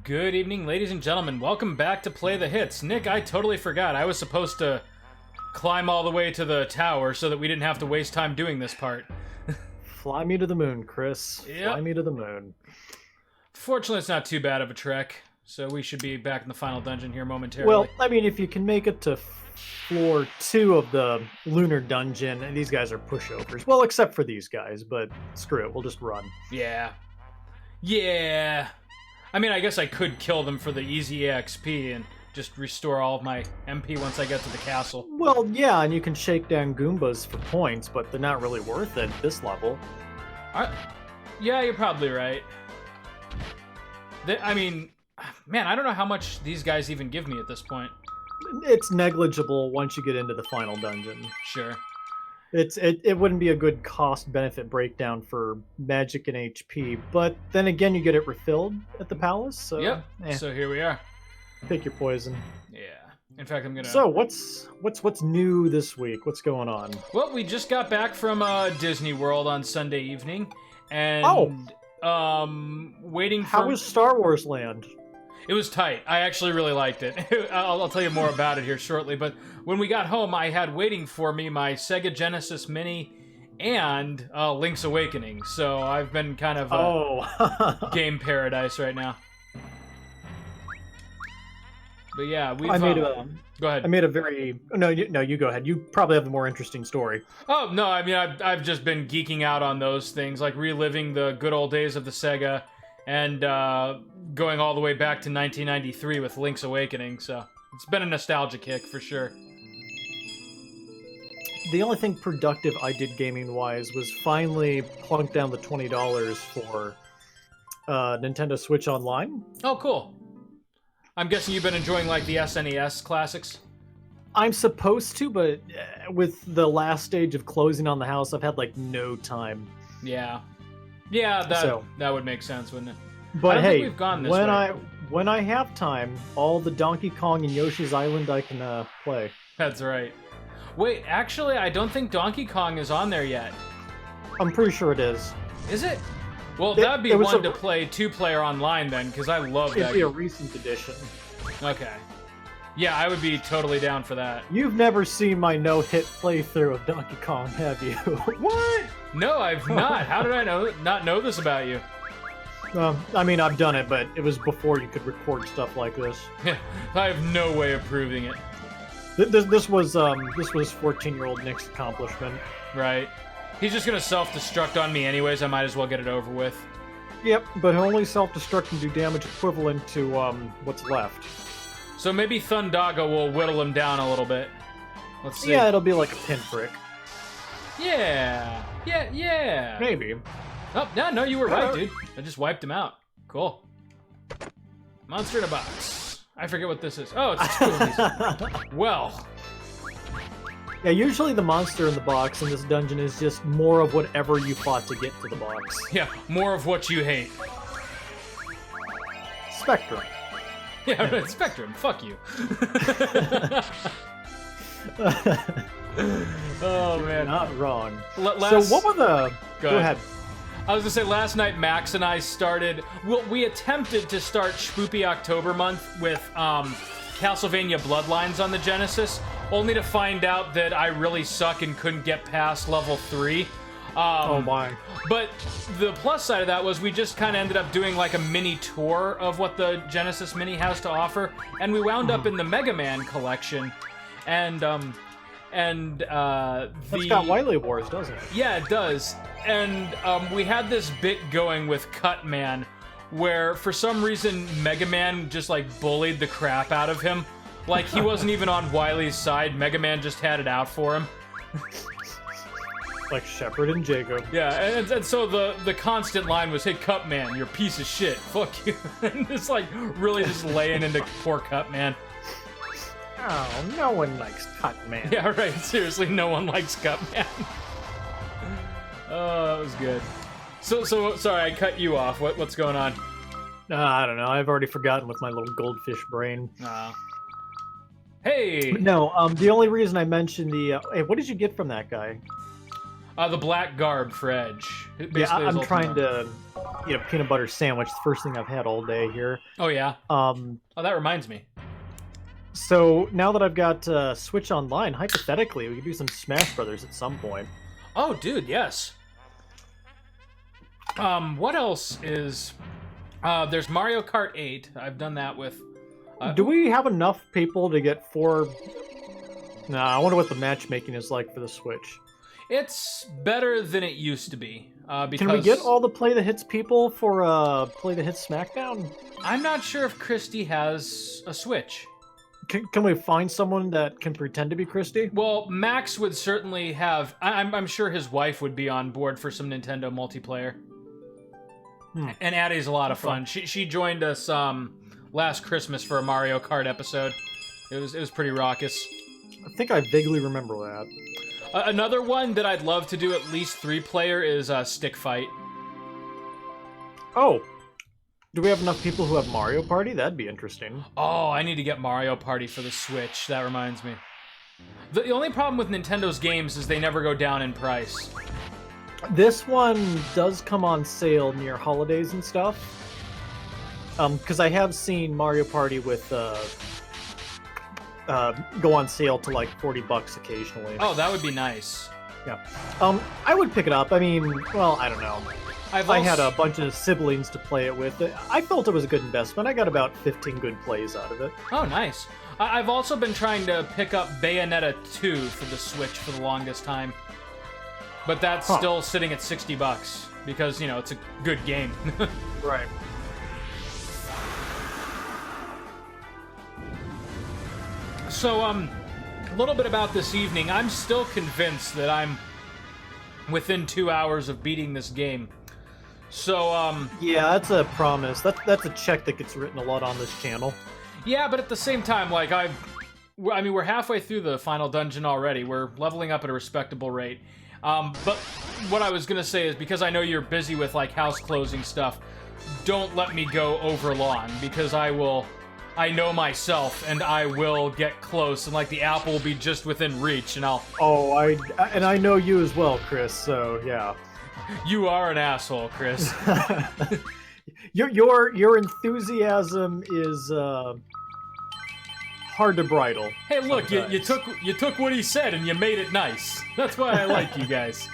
Good evening, ladies and gentlemen. Welcome back to Play the Hits. Nick, I totally forgot. I was supposed to climb all the way to the tower so that we didn't have to waste time doing this part. Fly me to the moon, Chris. Yep. Fly me to the moon. Fortunately, it's not too bad of a trek, so we should be back in the final dungeon here momentarily. Well, I mean, if you can make it to floor 2 of the lunar dungeon, and these guys are pushovers. Well, except for these guys, but screw it. We'll just run. Yeah. Yeah. I mean, I guess I could kill them for the easy EXP and just restore all of my MP once I get to the castle. Well, yeah, and you can shake down Goombas for points, but they're not really worth it at this level. Yeah, you're probably right. I mean, man, I don't know how much these guys even give me at this point. It's negligible once you get into the final dungeon. Sure. It wouldn't be a good cost-benefit breakdown for magic and HP, but then again, you get it refilled at the palace, so... Yep, so here we are. Pick your poison. Yeah. In fact, I'm gonna... So, what's new this week? What's going on? Well, we just got back from Disney World on Sunday evening, and... waiting for... How was Star Wars Land? It was tight. I actually really liked it. I'll tell you more about it here shortly, but when we got home, I had waiting for me my Sega Genesis Mini and Link's Awakening, so I've been kind of game paradise right now. But yeah, we've... Go ahead. I made a very... No, you go ahead. You probably have a more interesting story. Oh, no, I mean, I've just been geeking out on those things, like reliving the good old days of the Sega, and going all the way back to 1993 with Link's Awakening, so it's been a nostalgia kick for sure. The only thing productive I did gaming-wise was finally plunk down the $20 for Nintendo Switch Online. Oh, cool. I'm guessing you've been enjoying, like, the SNES classics? I'm supposed to, but with the last stage of closing on the house, I've had, like, no time. Yeah. Yeah, that would make sense, wouldn't it? But I don't hey, think we've gone this way. when I have time, all the Donkey Kong and Yoshi's Island I can play. That's right. Wait, actually, I don't think Donkey Kong is on there yet. I'm pretty sure it is. Is it? Well, that'd be one to play two-player online then, because I love that. It'd be a recent edition. Okay. Yeah, I would be totally down for that. You've never seen my no-hit playthrough of Donkey Kong, have you? What? No, I've not. How did I not know this about you? I mean, I've done it, but it was before you could record stuff like this. I have no way of proving it. This was 14-year-old Nick's accomplishment. Right. He's just gonna self-destruct on me anyways. I might as well get it over with. Yep, but only self-destruct can do damage equivalent to what's left. So maybe Thundaga will whittle him down a little bit. Let's see. Yeah, it'll be like a pinprick. Yeah. Yeah. Maybe. Oh, no, you were right, dude. I just wiped him out. Cool. Monster in a box. I forget what this is. Oh, it's two of these. Well. Yeah, usually the monster in the box in this dungeon is just more of whatever you fought to get to the box. Yeah, more of what you hate. Spectrum. Yeah, right, Spectrum. Fuck you. Oh, man. Not wrong. So what were the... Go ahead. I was gonna say, last night Max and I started... Well, we attempted to start Spoopy October month with Castlevania Bloodlines on the Genesis, only to find out that I really suck and couldn't get past level 3. Oh my. But the plus side of that was we just kind of ended up doing like a mini tour of what the Genesis Mini has to offer, and we wound up in the Mega Man collection, and that's got Wily Wars, doesn't it? Yeah, it does. And we had this bit going with Cut Man, where for some reason Mega Man just like bullied the crap out of him. Like he wasn't even on Wily's side. Mega Man just had it out for him. Like Shepard and Jacob. Yeah, and so the constant line was, "Hey, Cut Man, you're a piece of shit. Fuck you." And it's like really just laying into poor Cut Man. Oh, no one likes Cut Man. Yeah, right. Seriously, no one likes Cut Man. Oh, that was good. So sorry, I cut you off. What's going on? I don't know. I've already forgotten with my little goldfish brain. Hey. No. The only reason I mentioned the hey, what did you get from that guy? The black garb for Edge. Yeah, I'm trying to peanut butter sandwich. The first thing I've had all day here. Oh yeah. Um, Oh, that reminds me. so now that I've got Switch Online, hypothetically, we could do some Smash Brothers at some point. Oh, dude, yes. What else is? There's Mario Kart 8. I've done that with. Do we have enough people to get 4? Nah, I wonder what the matchmaking is like for the Switch. It's better than it used to be. Because Can we get all the Play the Hits people for Play the Hits SmackDown? I'm not sure if Christy has a Switch. Can we find someone that can pretend to be Christy? Well, Max would certainly have. I'm sure his wife would be on board for some Nintendo multiplayer. And Addie's a lot of fun. She joined us last Christmas for a Mario Kart episode. It was pretty raucous. I think I vaguely remember that. Another one that I'd love to do at least 3-player is Stick Fight. Oh, do we have enough people who have Mario Party? That'd be interesting. Oh, I need to get Mario Party for the Switch. That reminds me. The only problem with Nintendo's games is they never go down in price. This one does come on sale near holidays and stuff. Because I have seen Mario Party with go on sale to like $40 occasionally. Oh, that would be nice. Yeah. I would pick it up. I mean, well, I don't know. I had a bunch of siblings to play it with. I felt it was a good investment. I got about 15 good plays out of it. Oh, nice. I've also been trying to pick up Bayonetta 2 for the Switch for the longest time. But that's still sitting at $60 because, it's a good game. Right. So, a little bit about this evening. I'm still convinced that I'm within 2 hours of beating this game. So, yeah, that's a promise. That's a check that gets written a lot on this channel. Yeah, but at the same time, like, we're halfway through the final dungeon already. We're leveling up at a respectable rate. But what I was gonna say is, because I know you're busy with, like, house closing stuff, don't let me go over long, because I know myself, and I will get close, and, like, the apple will be just within reach, and I'll... Oh, I know you as well, Chris, so, yeah. You are an asshole, Chris. Your enthusiasm is, hard to bridle. Hey, look, you took what he said and you made it nice. That's why I like you guys.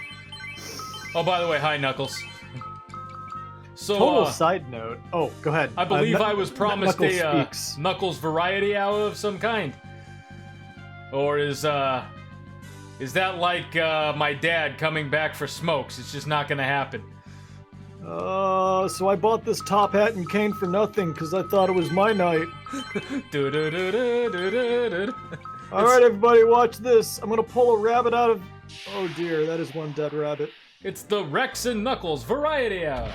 Oh, by the way, hi, Knuckles. So, total side note. Oh, go ahead. I believe I was promised a speaks. Knuckles variety hour of some kind. Or is that like my dad coming back for smokes? It's just not gonna happen. So I bought this top hat and cane for nothing because I thought it was my night. All right, everybody, watch this. I'm gonna pull a rabbit out of... Oh dear, that is one dead rabbit. It's the Rex and Knuckles variety hour.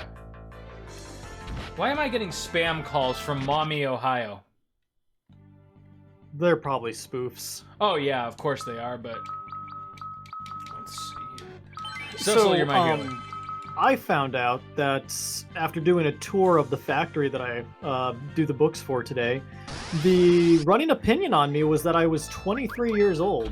Why am I getting spam calls from Mommy, Ohio? They're probably spoofs. Oh yeah, of course they are, but... Let's see here. So you're my good. I found out that after doing a tour of the factory that I do the books for today, the running opinion on me was that I was 23 years old.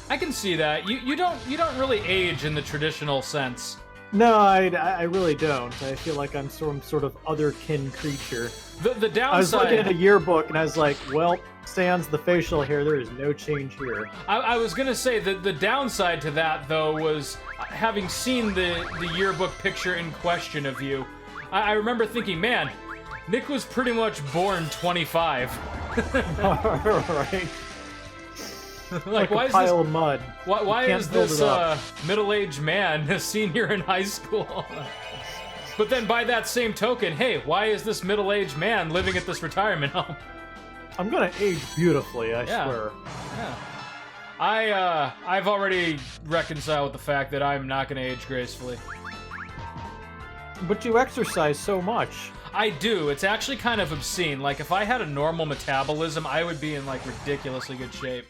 I can see that. You don't really age in the traditional sense. No, I really don't. I feel like I'm some sort of otherkin creature. The downside... I was looking at a yearbook and I was like, well, sans the facial hair, there is no change here. I was gonna say that the downside to that, though, was having seen the yearbook picture in question of you, I remember thinking, man, Nick was pretty much born 25. Right. like why a pile of mud. Why is this middle-aged man a senior in high school? But then by that same token, hey, why is this middle-aged man living at this retirement home? I'm gonna age beautifully, I swear. Yeah. I've already reconciled with the fact that I'm not gonna age gracefully. But you exercise so much. I do. It's actually kind of obscene. Like, if I had a normal metabolism, I would be in, like, ridiculously good shape.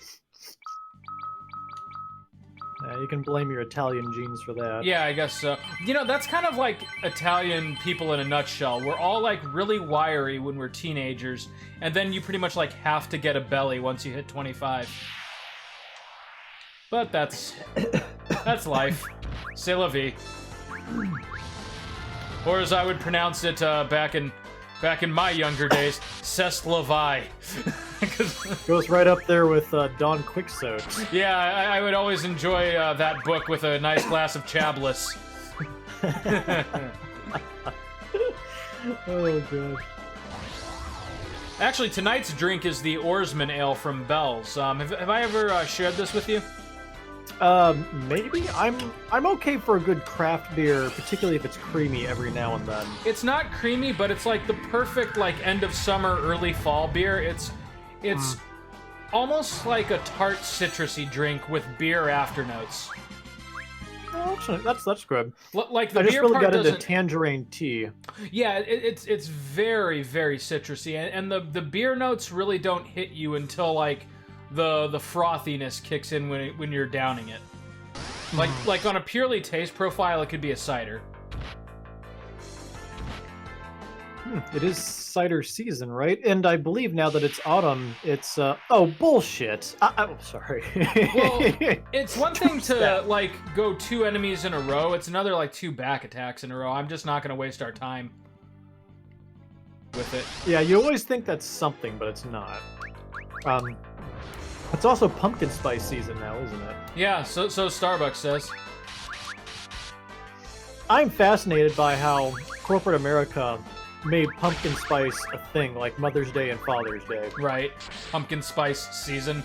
You can blame your Italian genes for that. Yeah, I guess so. That's kind of like Italian people in a nutshell. We're all, like, really wiry when we're teenagers, and then you pretty much, like, have to get a belly once you hit 25. But that's life. C'est la vie. Or as I would pronounce it back in my younger days, Seslavai. Goes right up there with Don Quixote. Yeah, I would always enjoy that book with a nice glass of Chablis. Oh, God. Actually, tonight's drink is the Oarsman Ale from Bell's. Have I ever shared this with you? Maybe. I'm okay for a good craft beer, particularly if it's creamy every now and then. It's not creamy, but it's like the perfect like end of summer, early fall beer. It's almost like a tart, citrusy drink with beer afternotes. Oh, actually, that's good. Like the I just beer really part got into doesn't. tangerine tea. Yeah, it's very, very citrusy, and the beer notes really don't hit you until like the frothiness kicks in when you're downing it. Like on a purely taste profile, it could be a cider. It is cider season, right? And I believe now that it's autumn, it's oh, bullshit. Oh, sorry. Well, it's one thing to that. like go 2 enemies in a row. It's another like 2 back attacks in a row. I'm just not gonna waste our time with it. Yeah, you always think that's something, but it's not. It's also pumpkin spice season now, isn't it? Yeah, so Starbucks says. I'm fascinated by how corporate America made pumpkin spice a thing, like Mother's Day and Father's Day. Right, pumpkin spice season.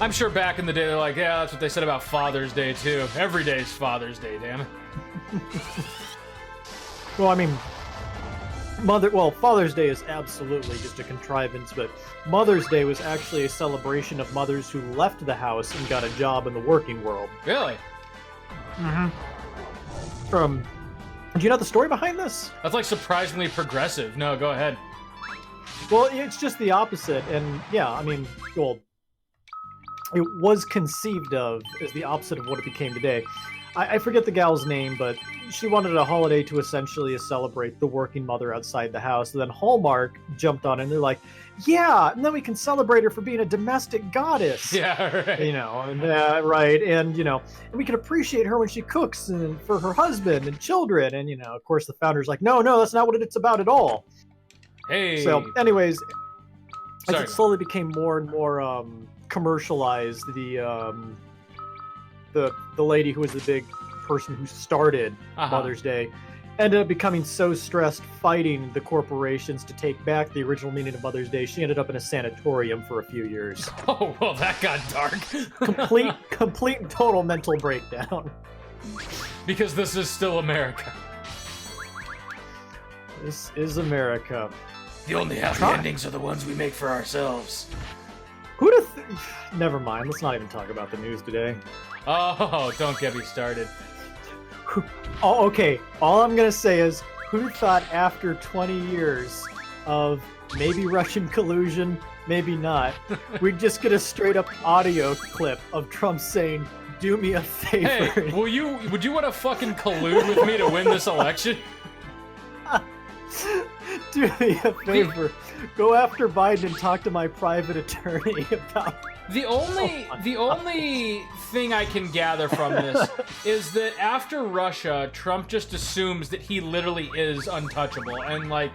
I'm sure back in the day they're like, yeah, that's what they said about Father's Day too. Every day's Father's Day, damn it. Well, I mean, Father's Day is absolutely just a contrivance, but Mother's Day was actually a celebration of mothers who left the house and got a job in the working world. Really? Do you know the story behind this? That's like surprisingly progressive. No, go ahead. Well, it's just the opposite, and yeah, I mean, well, it was conceived of as the opposite of what it became today. I forget the gal's name, but she wanted a holiday to essentially celebrate the working mother outside the house. And then Hallmark jumped on it, and they're like, yeah, and then we can celebrate her for being a domestic goddess. Yeah, right. You know, and right, and you know, and we can appreciate her when she cooks and for her husband and children. And you know, of course, the founder's like, no, that's not what it's about at all. Hey. So, anyways, as Sorry. it slowly became more and more commercialized, the lady who was the big person who started Mother's Day ended up becoming so stressed fighting the corporations to take back the original meaning of Mother's Day, she ended up in a sanatorium for a few years. Oh, well, that got dark. complete and total mental breakdown. Because this is still America. This is America. The only happy endings are the ones we make for ourselves. Who'd have Never mind, let's not even talk about the news today. Oh, don't get me started. Oh, okay. All I'm gonna say is, who thought after 20 years of maybe Russian collusion, maybe not, we'd just get a straight up audio clip of Trump saying, "Do me a favor." Hey, would you want to fucking collude with me to win this election? Do me a favor. Go after Biden and talk to my private attorney about. The only thing I can gather from this is that after Russia, Trump just assumes that he literally is untouchable and like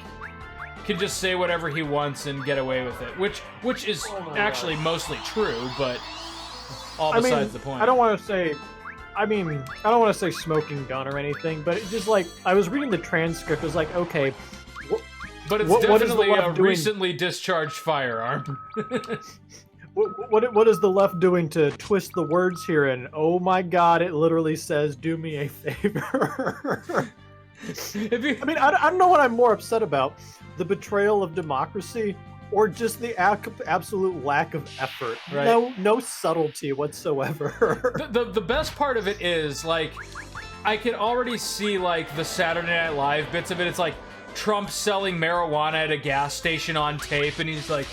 can just say whatever he wants and get away with it, which is actually mostly true, but all besides the point. I don't want to say smoking gun or anything, but it just like I was reading the transcript, it was like, okay. But it's what is the definitely a left doing? recently discharged firearm. What is the left doing to twist the words here? And oh my god, it literally says, "Do me a favor." I mean, I don't know what I'm more upset about: the betrayal of democracy, or just the absolute lack of effort. Right. No subtlety whatsoever. The best part of it is like, I can already see like the Saturday Night Live bits of it. It's like Trump selling marijuana at a gas station on tape, and he's like,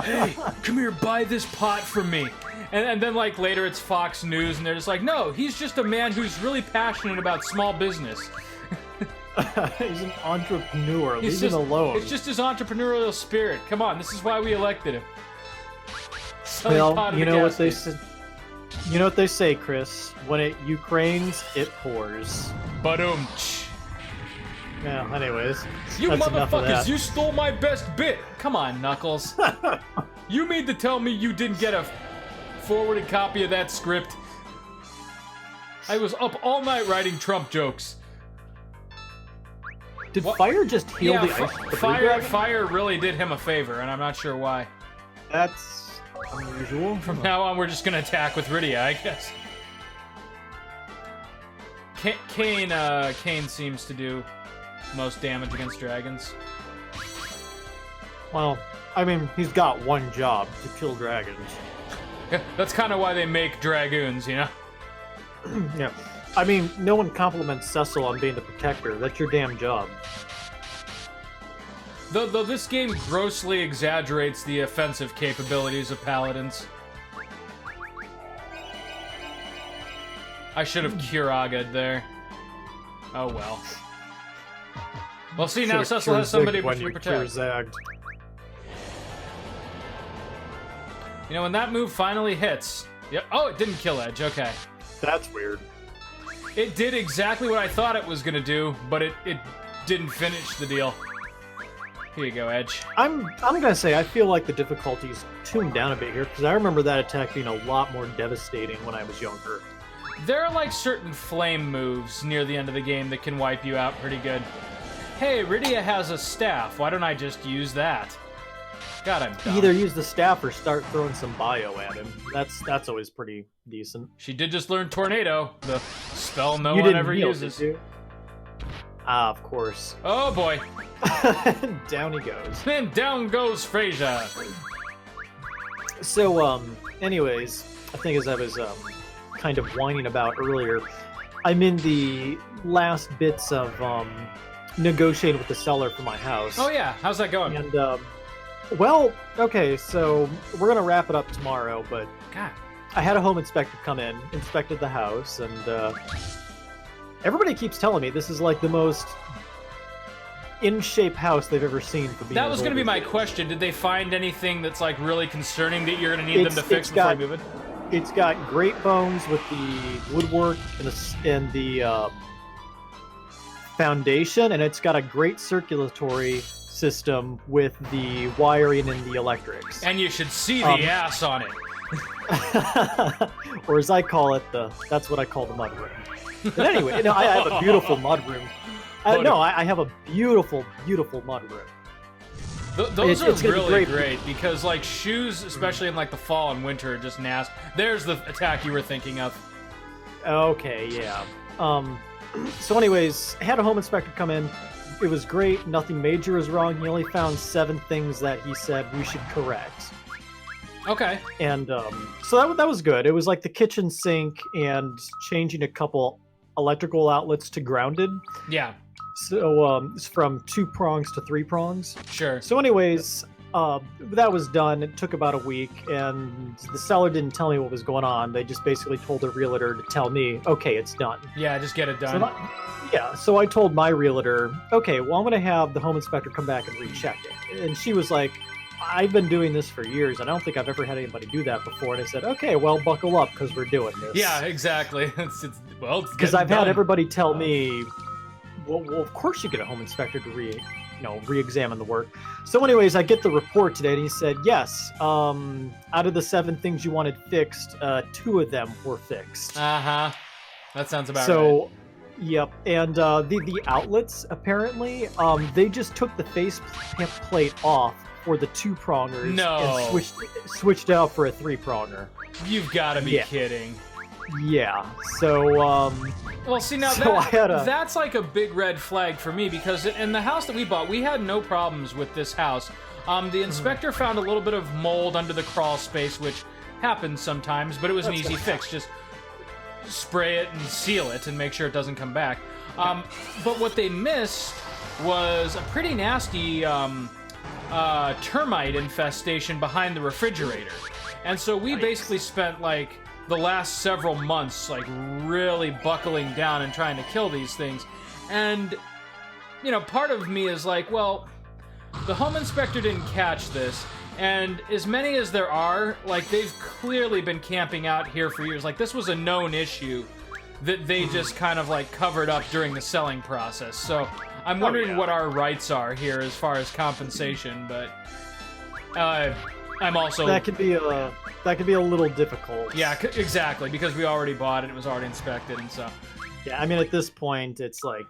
"Hey, come here, buy this pot from me." And then like later it's Fox News, and they're just like, "No, he's just a man who's really passionate about small business." He's an entrepreneur. Leave him alone. It's just his entrepreneurial spirit. Come on, this is why we elected him. Well, you know what they said. You know what they say, Chris? When it Ukraines, it pours. Ba-dum. Yeah, anyways. You that's enough of motherfuckers, that. you stole my best bit! Come on, Knuckles. You mean to tell me you didn't get a forwarded copy of that script? I was up all night writing Trump jokes. Did What? fire just heal Yeah, the ice? the blue fire, dragon? fire really did him a favor, and I'm not sure why. That's unusual. From now on, we're just gonna attack with Rydia, I guess. Kane seems to do most damage against dragons. Well, I mean, he's got one job, to kill dragons. Yeah, that's kind of why they make dragoons, you know? Yeah. I mean, no one compliments Cecil on being the protector. That's your damn job. Though this game grossly exaggerates the offensive capabilities of paladins. I should have Kuraga'd there. Oh well. Well, see, now Should've Cecil has somebody when to you protect. Kurzagged. You know, when that move finally hits... Yep. Oh, it didn't kill Edge. Okay. That's weird. It did exactly what I thought it was going to do, but it didn't finish the deal. Here you go, Edge. I'm gonna say I feel like the difficulty's tuned down a bit here because I remember that attack being a lot more devastating when I was younger. There are like certain flame moves near the end of the game that can wipe you out pretty good. Hey, Rydia has a staff. Why don't I just use that? God, I'm dumb. Either use the staff or start throwing some bio at him. That's always pretty decent. She did just learn Tornado, the spell no You one didn't ever heal, uses. did you? Ah, of course. Oh boy. Down he goes. Then down goes Frasier. So, anyways, I think as I was kind of whining about earlier, I'm in the last bits of negotiating with the seller for my house. Oh yeah, how's that going? And well, okay, so we're gonna wrap it up tomorrow, but God. I had a home inspector come in, inspected the house, and everybody keeps telling me this is like the most in-shape house they've ever seen for being. That was as going to old be as my it is. question. Did they find anything that's like really concerning that you're going to need them to fix before you move it? It's got great bones with the woodwork and the foundation, and it's got a great circulatory system with the wiring and the electrics. And you should see the ass on it. Or as I call it, that's what I call the mud room. But anyway, I have a beautiful mud room. I have a beautiful, beautiful mud room. Those It's are gonna be really great. great because like shoes, especially in like the fall and winter, are just nasty. There's the attack you were thinking of. Okay, yeah. So anyways, I had a home inspector come in. It was great. Nothing major was wrong. He only found 7 things that he said we should correct. Okay. And so that was good. It was like the kitchen sink and changing a couple electrical outlets to grounded. Yeah. So it's from 2 prongs to 3 prongs. Sure. So anyways, that was done. It took about a week, and the seller didn't tell me what was going on. They just basically told the realtor to tell me, okay, it's done. Yeah, just get it done. So I told my realtor, okay, well, I'm going to have the home inspector come back and recheck it. And she was like, I've been doing this for years. I don't think I've ever had anybody do that before. And I said, okay, well, buckle up because we're doing this. Yeah, exactly. It's Because I've had everybody tell me, well, of course you get a home inspector to re-examine the work. So anyways, I get the report today, and he said, yes, out of the 7 things you wanted fixed, 2 of them were fixed. Uh-huh. That sounds about right. So, yep. And the outlets, apparently, they just took the face plate off for the 2-prongers and switched out for a 3-pronger. You've got to be kidding. Yeah. So, well, see, now that's like a big red flag for me because in the house that we bought, we had no problems with this house. The inspector found a little bit of mold under the crawl space, which happens sometimes, but it was an easy fix. Just spray it and seal it and make sure it doesn't come back. But what they missed was a pretty nasty termite infestation behind the refrigerator. And so we basically spent like the last several months like really buckling down and trying to kill these things. And part of me is like, well, the home inspector didn't catch this, And as many as there are, like, they've clearly been camping out here for years. Like, this was a known issue that they just kind of, like, covered up during the selling process. So I'm wondering what our rights are here as far as compensation, but I'm also... That could be a little difficult. Yeah, exactly, because we already bought it. It was already inspected, and so... Yeah, I mean, at this point, it's like,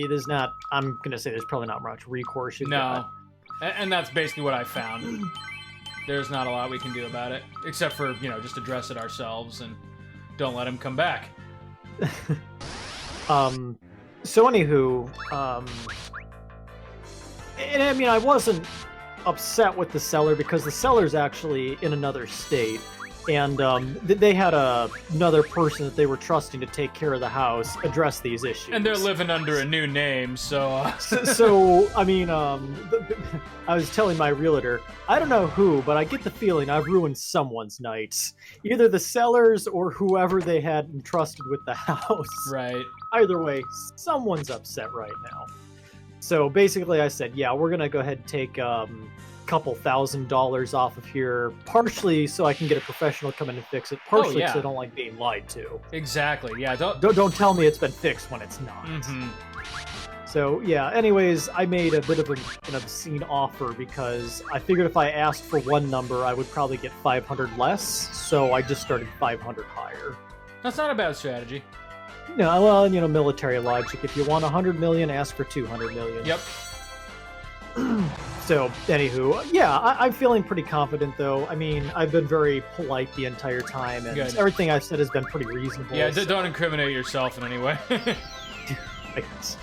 there's not... I'm going to say there's probably not much recourse you've got. And that's basically what I found. There's not a lot we can do about it, except for, you know, just address it ourselves and don't let him come back. So anywho, and I mean, I wasn't upset with the seller because the seller's actually in another state, and they had another person that they were trusting to take care of the house address these issues. And they're living under a new name, so... so I mean, I was telling my realtor, I don't know who, but I get the feeling I've ruined someone's nights. Either the sellers or whoever they had entrusted with the house. Right. Either way, someone's upset right now. So basically I said, yeah, we're going to go ahead and take couple $1,000s off of here, partially so I can get a professional come in and fix it, partially because I don't like being lied to. Exactly, yeah. Don't tell me it's been fixed when it's not. Mm-hmm. So yeah, anyways, I made a bit of an obscene offer because I figured if I asked for one number, I would probably get 500 less, so I just started 500 higher. That's not a bad strategy. No, well, you know, military logic. If you want 100 million, ask for 200 million. Yep. So, anywho, yeah, I'm feeling pretty confident, though. I mean, I've been very polite the entire time, and everything I've said has been pretty reasonable. Yeah, don't incriminate yourself in any way. I guess.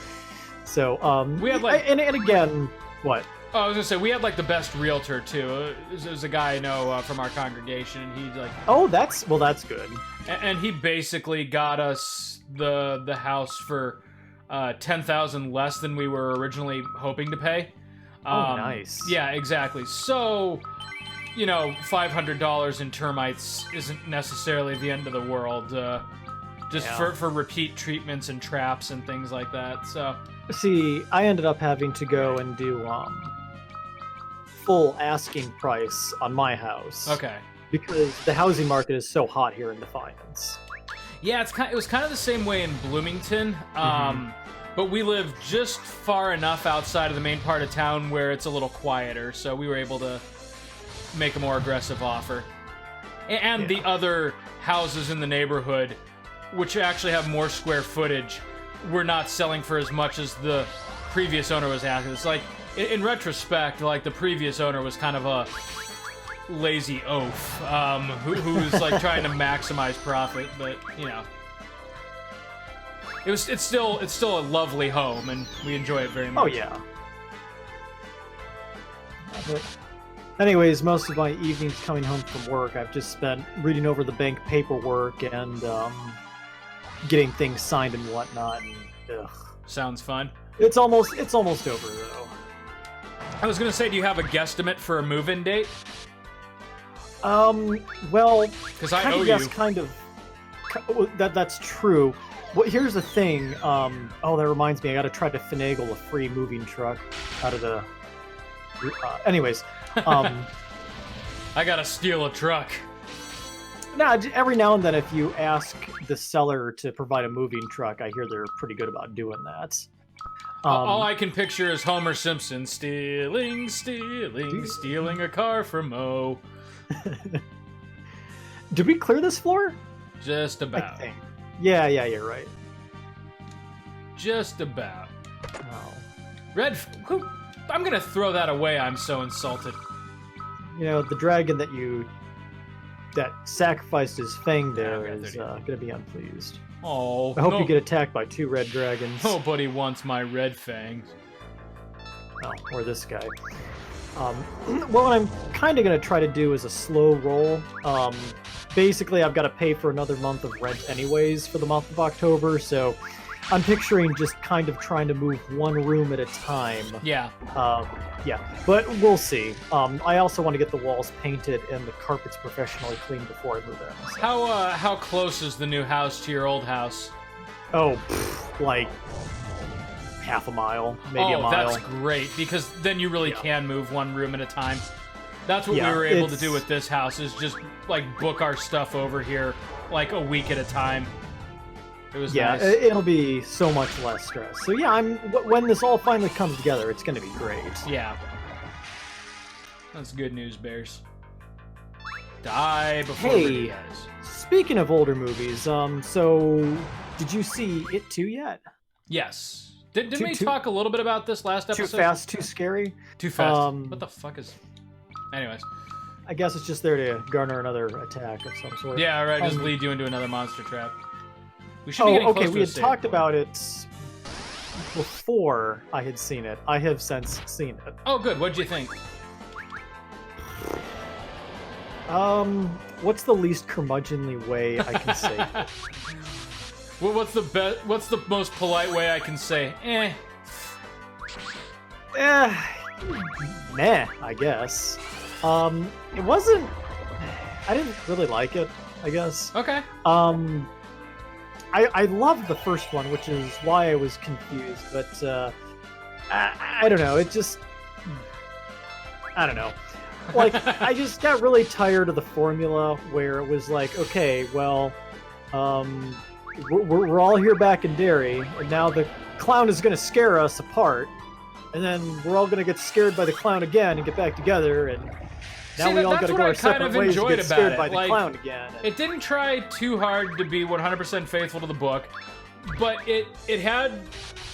So, we had like... and again, what? Oh, I was gonna say, we had like the best realtor, too. There's a guy I know from our congregation, and he like... Oh, that's good. And he basically got us the house for $10,000 less than we were originally hoping to pay. Oh, nice. Yeah, exactly. So, you know, $500 in termites isn't necessarily the end of the world, just for repeat treatments and traps and things like that. So, see, I ended up having to go and do full asking price on my house. Okay. Because the housing market is so hot here in Defiance. Yeah, it was kind of the same way in Bloomington. But we live just far enough outside of the main part of town where it's a little quieter, so we were able to make a more aggressive offer. And the other houses in the neighborhood, which actually have more square footage, were not selling for as much as the previous owner was asking. It's like, in retrospect, like, the previous owner was kind of a lazy oaf, who's like trying to maximize profit, but, you know. It's still a lovely home, and we enjoy it very much. Oh, yeah. But anyways, most of my evenings coming home from work, I've just spent reading over the bank paperwork and getting things signed and whatnot. And, sounds fun. It's almost over, though. I was gonna say, do you have a guesstimate for a move-in date? Well, because I owe you. Kind of. That's true. Well, here's the thing. Oh, that reminds me. I got to try to finagle a free moving truck out of the. Anyways, I gotta steal a truck. Nah, every now and then, if you ask the seller to provide a moving truck, I hear they're pretty good about doing that. All I can picture is Homer Simpson stealing a car from Mo. Did we clear this floor? Just about. I think. Yeah, you're right. Just about. Oh. I'm gonna throw that away, I'm so insulted. You know, the dragon that sacrificed his fang there is gonna be unpleased. Oh. I hope you get attacked by 2 red dragons. Nobody wants my red fangs. Oh, or this guy. What I'm kind of going to try to do is a slow roll. Basically, I've got to pay for another month of rent anyways for the month of October, so I'm picturing just kind of trying to move one room at a time. Yeah. But we'll see. I also want to get the walls painted and the carpets professionally cleaned before I move in. So. How close is the new house to your old house? Oh, like half a mile, maybe a mile. Oh, that's great, because then you really can move one room at a time. That's what Yeah, we were able to it's- do with this house, is just, like, book our stuff over here, like, a week at a time. It was Yeah, nice. it'll be so much less stress. So yeah, when this all finally comes together, it's going to be great. Yeah. That's good news, Bears. Die before Hey. Ricky dies. Speaking of older movies, so did you see It 2 yet? Yes. Didn't we Too- talk a little bit about this last Too episode? fast, too scary? Too fast. Um, What the fuck is... Anyways. I guess it's just there to garner another attack of some sort. Yeah, right. Just Um, lead you into another monster trap. We should be getting Oh, okay. close to We a had save talked point. about it before I had seen it. I have since seen it. Oh, good. What'd you think? What's the least curmudgeonly way I can say it? Well, what's the most polite way I can say? Eh. Meh, I guess. It wasn't. I didn't really like it, I guess. Okay. I loved the first one, which is why I was confused, but I don't know. It just. I don't know. Like, I just got really tired of the formula where it was like, okay, well, we're all here back in Derry, and now the clown is going to scare us apart, and then we're all going to get scared by the clown again and get back together, and now See, we all that's got to what go I our kind separate of ways to enjoyed get about scared it. by the Like, clown again. It didn't try too hard to be 100% faithful to the book, but it had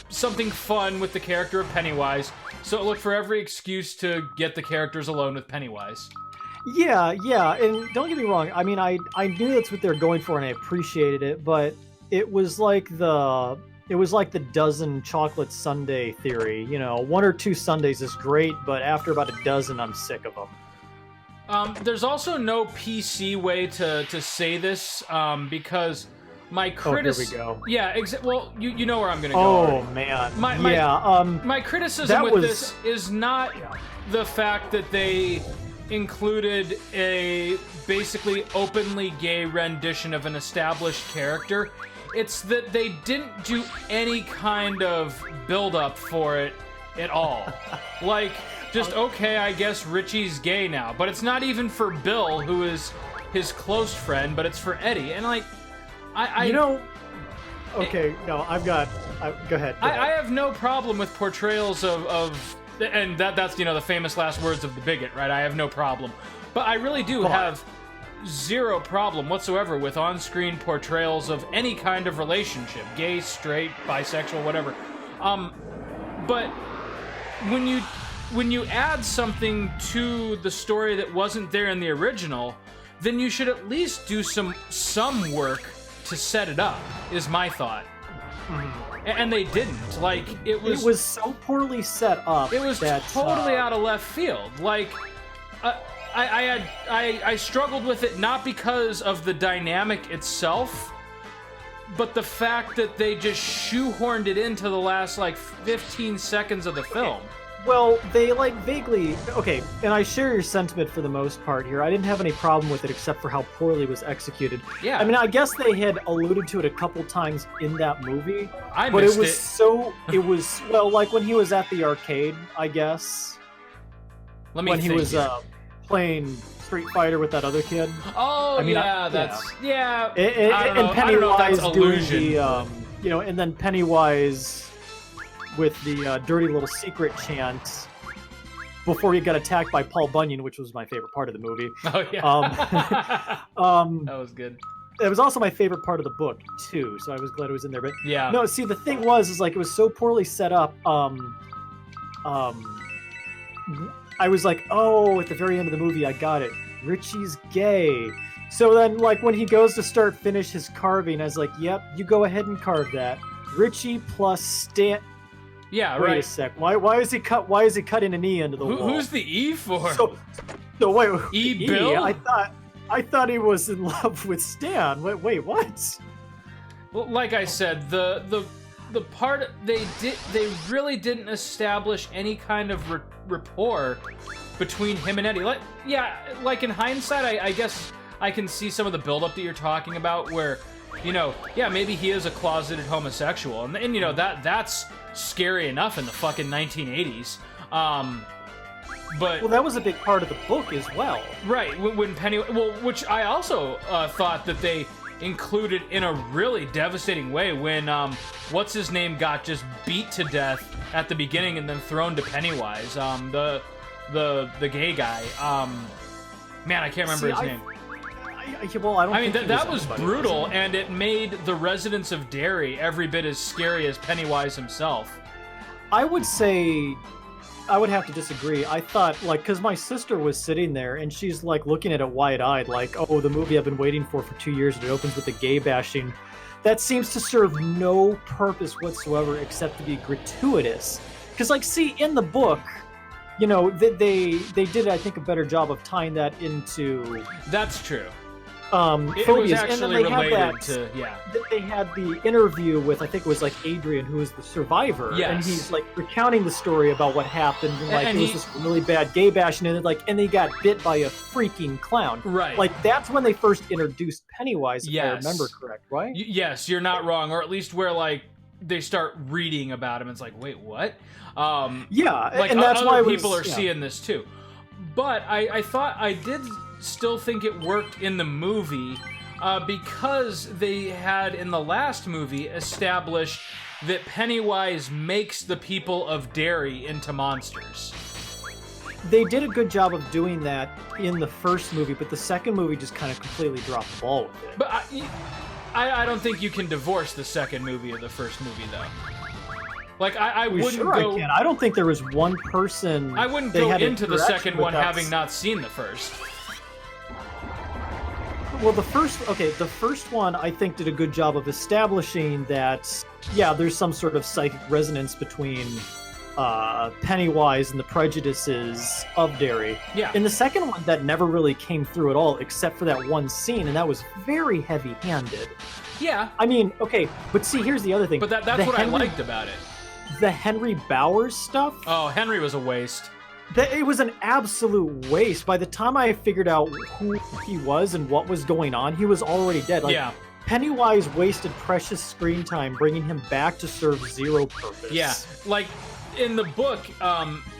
something fun with the character of Pennywise, so it looked for every excuse to get the characters alone with Pennywise. Yeah, and don't get me wrong. I mean, I knew that's what they're going for, and I appreciated it. But it was like the dozen chocolate sundae theory. You know, 1 or 2 sundaes is great, but after about a dozen, I'm sick of them. There's also no PC way to say this, because my criticism. Oh, here we go. Yeah, well, you know where I'm gonna go. Oh already. man, My that criticism with was- this is not the fact that they included a basically openly gay rendition of an established character. It's that they didn't do any kind of build-up for it at all. Like, just, okay, I guess Richie's gay now. But it's not even for Bill, who is his close friend, but it's for Eddie. And, like, Okay, no, go ahead. I have no problem with portrayals of and that's the famous last words of the bigot, right? I have no problem, but I really do have zero problem whatsoever with on-screen portrayals of any kind of relationship, gay, straight, bisexual, whatever. But when you add something to the story that wasn't there in the original, then you should at least do some work to set it up, is my thought. And they didn't. Like, it was so poorly set up. it was that, totally out of left field. Like, I struggled with it not because of the dynamic itself, but the fact that they just shoehorned it into the last, like, 15 seconds of the film. Well, they vaguely okay, and I share your sentiment for the most part here. I didn't have any problem with it except for how poorly it was executed. Yeah. I mean, I guess they had alluded to it a couple times in that movie, I but missed it was well, like when he was at the arcade, I guess. Let me When he think was here. playing Street Fighter with that other kid. Oh, I mean, yeah, I don't know. And I don't know if that's Pennywise doing illusion. the and then Pennywise with the dirty little secret chant before he got attacked by Paul Bunyan, which was my favorite part of the movie. Oh, yeah. That was good. It was also my favorite part of the book too, so I was glad it was in there. But Yeah. no, see, the thing is like it was so poorly set up. I was like, oh, at the very end of the movie, I got it. Richie's gay. So then, like, when he goes to finish his carving, I was like, yep, you go ahead and carve that. Richie plus Stan. Yeah, Wait right. a sec. Why is he cutting an E into the wall? Who's the E for? So wait. E. Bill? I thought he was in love with Stan. Wait, what? Well, like I said, the part they really didn't establish any kind of rapport between him and Eddie. Like in hindsight, I guess I can see some of the buildup that you're talking about, where maybe he is a closeted homosexual, and that's scary enough in the fucking 1980s. But Well, that was a big part of the book as well. right when Penny, well, which I also thought that they included in a really devastating way when what's his name got just beat to death at the beginning and then thrown to Pennywise, the gay guy. Man, I can't remember his name. Well, I don't. I mean, think he that was anybody, brutal, was he? and it made the residents of Derry every bit as scary as Pennywise himself. I would say, I would have to disagree. I thought, like, because my sister was sitting there and she's like looking at it wide-eyed, like, oh, the movie I've been waiting for 2 years, and it opens with the gay bashing. That seems to serve no purpose whatsoever except to be gratuitous. Because, like, see, in the book, you know, they did, I think, a better job of tying that into That's true. It was phobias. And then actually they had related that, to, yeah. they had the interview with, I think it was like Adrian, who was the survivor, Yes. and he's like recounting the story about what happened, and like And it was this really bad gay bashing, and they got bit by a freaking clown. Right. Like that's when they first introduced Pennywise, if I Yes. remember correct, right? Yes, you're not wrong, or at least where like they start reading about him. It's like, wait, what? Yeah, Like and that's other why people are seeing this too. But I thought I did still think it worked in the movie because they had in the last movie established that Pennywise makes the people of Derry into monsters. They did a good job of doing that in the first movie, but the second movie just kind of completely dropped the ball with it. But I don't think you can divorce the second movie of the first movie, though. Like, I wouldn't sure go... I can. I don't think there was one person... I wouldn't they go had into the interaction second with one that's- having not seen the first. Well, the first one I think did a good job of establishing that, yeah, there's some sort of psychic resonance between Pennywise and the prejudices of Derry. Yeah. In the second one, that never really came through at all, except for that one scene, and that was very heavy-handed. Yeah. I mean, okay, but see, here's the other thing. But that's what I liked about it. The Henry Bowers stuff, Oh, Henry was a waste. it was an absolute waste. By the time I figured out who he was and what was going on, he was already dead. Like, Yeah. Pennywise wasted precious screen time bringing him back to serve zero purpose. Yeah. Like, in the book,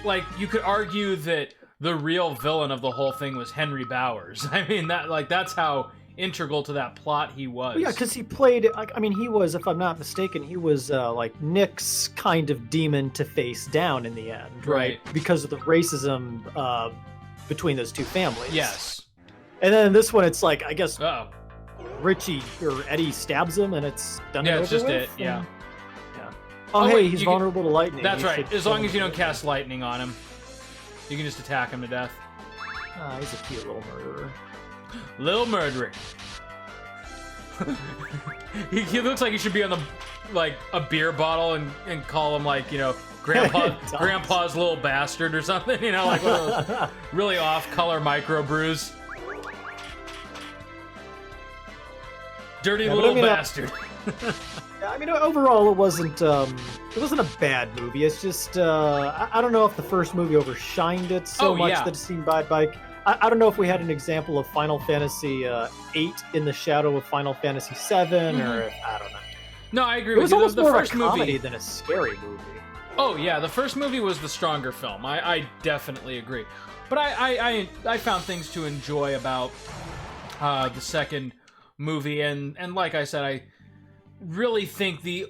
like, you could argue that the real villain of the whole thing was Henry Bowers. I mean, that's how integral to that plot he was. Well, yeah, because he played, like, I mean, he was, if I'm not mistaken, he was like Nick's kind of demon to face down in the end, right? Because of the racism between those two families. Yes. And then in this one, it's like, I guess Uh-oh. Richie or Eddie stabs him, and it's done. Yeah, and it's over just with, it, yeah. and- yeah. Oh, hey, wait, he's you can- vulnerable to lightning. That's You right. should As kill long him as you don't with cast lightning on him, you can just attack him to death. it. He's a cute little murderer. Lil murderer. he looks like he should be on the a beer bottle and call him like, you know, grandpa's little bastard or something, you know, like one of those really off color microbrews. Dirty Yeah, but little I mean, bastard. Yeah, I mean, overall, it wasn't a bad movie. It's just I don't know if the first movie overshined it so much yeah. that it seemed bad. I don't know if we had an example of Final Fantasy VIII in the shadow of Final Fantasy VII, or I don't know. No, I agree It with was you. almost The more first of a comedy movie. than a scary movie. Oh yeah, the first movie was the stronger film. I definitely agree. But I found things to enjoy about the second movie, and like I said, I really think the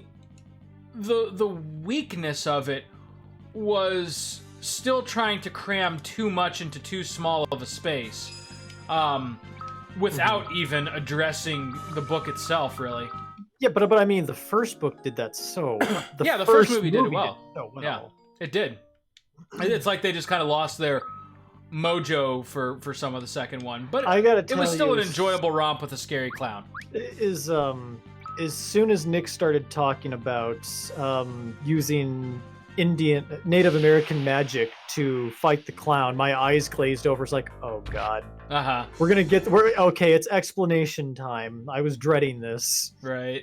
weakness of it was still trying to cram too much into too small of a space, without even addressing the book itself, really. Yeah, but I mean, the first book did that so. The first movie did it well. so well. Yeah, it did. It's like they just kind of lost their mojo for some of the second one, but I gotta it tell was still you, an enjoyable romp with a scary clown. Is as soon as Nick started talking about using Native American magic to fight the clown, my eyes glazed over. It's like, oh god, okay. It's explanation time. I was dreading this. Right.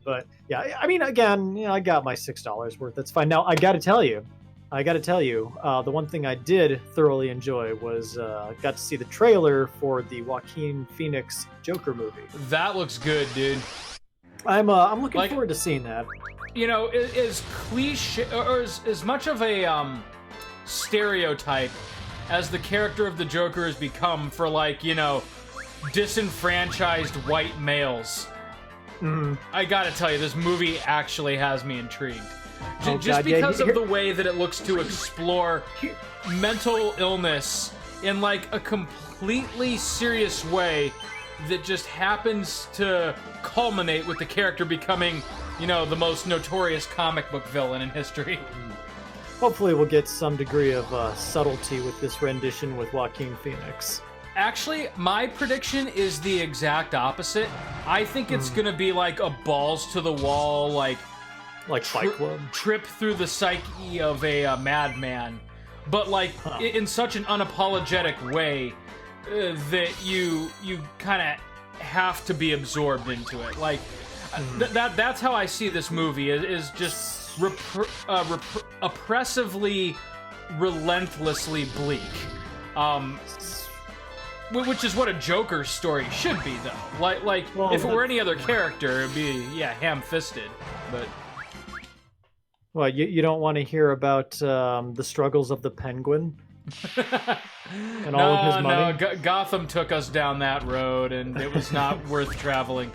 But yeah, I mean, again, I got my $6 worth. That's fine. Now I got to tell you, the one thing I did thoroughly enjoy was got to see the trailer for the Joaquin Phoenix Joker movie. That looks good, dude. I'm looking forward to seeing that. You know, as cliche or as much of a stereotype as the character of the Joker has become for, like, you know, disenfranchised white males. I gotta tell you, this movie actually has me intrigued. Just because of the way that it looks to explore mental illness in, like, a completely serious way that just happens to culminate with the character becoming, you know, the most notorious comic book villain in history. Hopefully we'll get some degree of subtlety with this rendition with Joaquin Phoenix. Actually, my prediction is the exact opposite. I think it's gonna be like a balls to the wall, like Fight Club, trip through the psyche of a madman, but like in such an unapologetic way that you kind of have to be absorbed into it. Like that's how I see this movie. Is just oppressively, relentlessly bleak. Which is what a Joker story should be, though. Like well, if it were any other character, it'd be, ham-fisted. But well, you don't want to hear about the struggles of the Penguin and all of his money? No, Gotham took us down that road, and it was not worth traveling.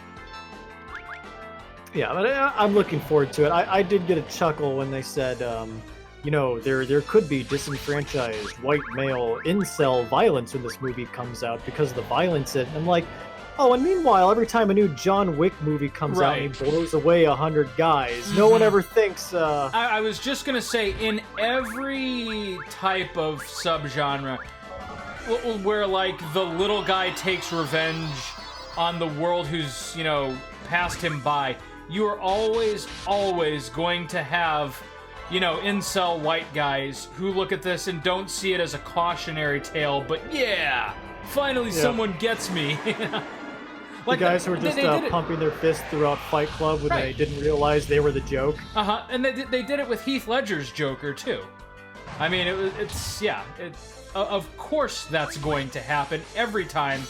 Yeah, but I'm looking forward to it. I did get a chuckle when they said, you know, there could be disenfranchised white male incel violence when this movie comes out because of the violence in it. And I'm like, oh, and meanwhile, every time a new John Wick movie comes out and he blows away 100 guys, no one ever thinks... I was just going to say, in every type of subgenre, where, like, the little guy takes revenge on the world who's, you know, passed him by, you are always going to have... you know, incel white guys who look at this and don't see it as a cautionary tale, but finally someone gets me. Like the guys who were just pumping their fists throughout Fight Club when they didn't realize they were the joke. And they did it with Heath Ledger's Joker, too. I mean, of course that's going to happen every time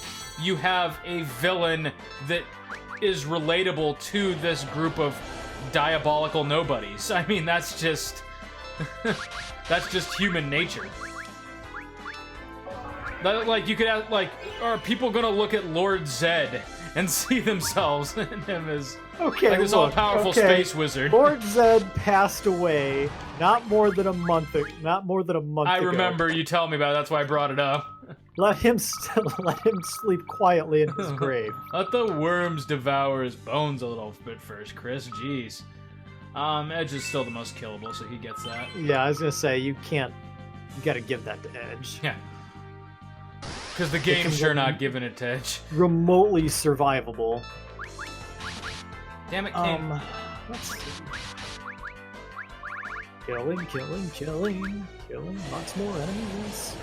you have a villain that is relatable to this group of diabolical nobodies. I mean, that's just human nature. Like, you could have, like, are people gonna look at Lord Zed and see themselves in him as like this all-powerful space wizard? Lord Zed passed away not more than a month ago. I remember you telling me about it. That's why I brought it up. Let him sleep quietly in his grave. Let the worms devour his bones a little bit first, Chris. Jeez. Edge is still the most killable, so he gets that. Yeah, I was gonna say, you gotta give that to Edge. Yeah. Because the game's sure not giving it to Edge. Remotely survivable. Damn it, King. Let's see. Killing. Lots more enemies.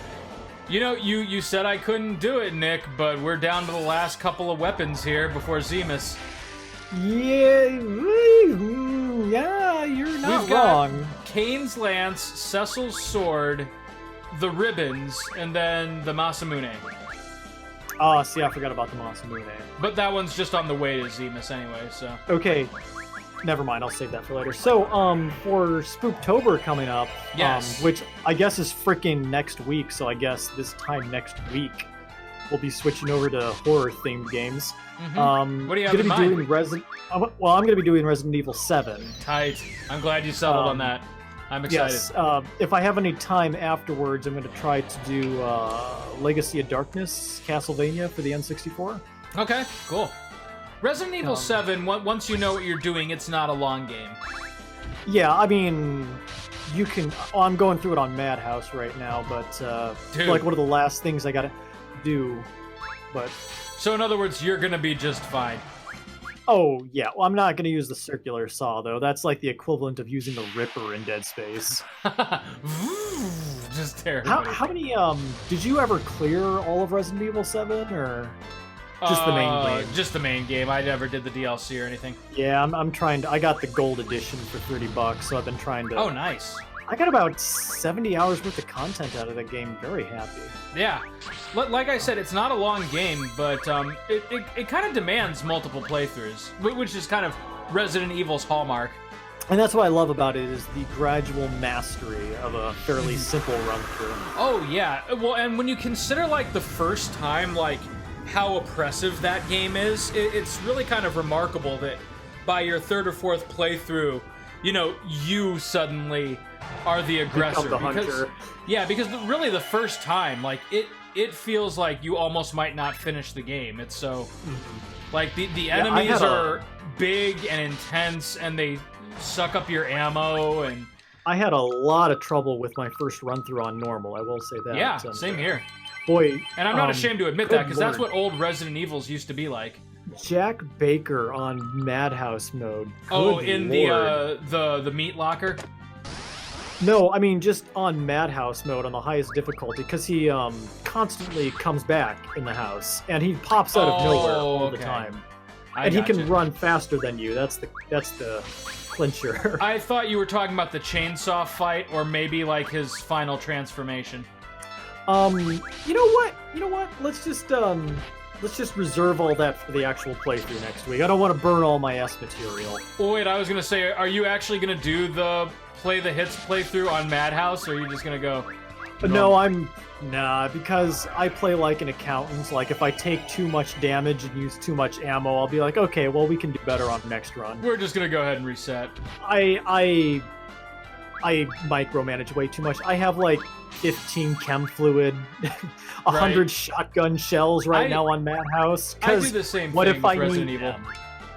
You know, you said I couldn't do it, Nick, but we're down to the last couple of weapons here before Zemus. Yeah, you're not wrong. Kane's lance, Cecil's sword, the ribbons, and then the Masamune. Oh, see, I forgot about the Masamune. But that one's just on the way to Zemus anyway, so... Okay, never mind, I'll save that for later. So, for Spooktober coming up, which I guess is freaking next week, so I guess this time next week we'll be switching over to horror-themed games. What do you have in mind? I'm going to be doing Resident Evil 7. Tight. I'm glad you settled on that. I'm excited. Yes, if I have any time afterwards, I'm going to try to do Legacy of Darkness, Castlevania for the N64. Okay, cool. Resident Evil 7, once you know what you're doing, it's not a long game. Yeah, I mean, you can... Oh, I'm going through it on Madhouse right now, but like one of the last things I got to do, but... So in other words, you're going to be just fine. Oh, yeah. Well, I'm not going to use the circular saw, though. That's like the equivalent of using the Ripper in Dead Space. Just terrible. How many, did you ever clear all of Resident Evil 7, or just the main game? Just the main game. I never did the DLC or anything. Yeah, I'm trying to... I got the gold edition for $30, so I've been trying to... Oh, nice. I got about 70 hours worth of content out of that game. Very happy. Yeah. Like I said, it's not a long game, but it kind of demands multiple playthroughs, which is kind of Resident Evil's hallmark. And that's what I love about it is the gradual mastery of a fairly simple run through. Oh yeah, well, and when you consider like the first time, like how oppressive that game is, it's really kind of remarkable that by your third or fourth playthrough, you know, you suddenly are the aggressor. Become the because, hunter. Yeah, because really the first time, like it feels like you almost might not finish the game. It's so like the enemies are big and intense, and they suck up your ammo, and I had a lot of trouble with my first run through on normal. I will say that. yeah, same here. Boy, And I'm not ashamed to admit that, because that's Lord. what old Resident Evils used to be like. Jack Baker on Madhouse mode. Oh, Good in Lord. the meat locker. No, I mean just on Madhouse mode on the highest difficulty, because he constantly comes back in the house, and he pops out of nowhere all the time, and he can run faster than you. That's the clincher. I thought you were talking about the chainsaw fight, or maybe like his final transformation. You know what? Let's just reserve all that for the actual playthrough next week. I don't want to burn all my S material. Oh wait, I was gonna say, are you actually gonna do the play the hits playthrough on Madhouse, or are you just gonna go? But no, because I play like an accountant. Like if I take too much damage and use too much ammo, I'll be like, okay, well we can do better on the next run. We're just gonna go ahead and reset. I micromanage way too much. I have like 15 chem fluid, 100 shotgun shells now on Madhouse. I do the same what thing if with I Resident need Evil. them?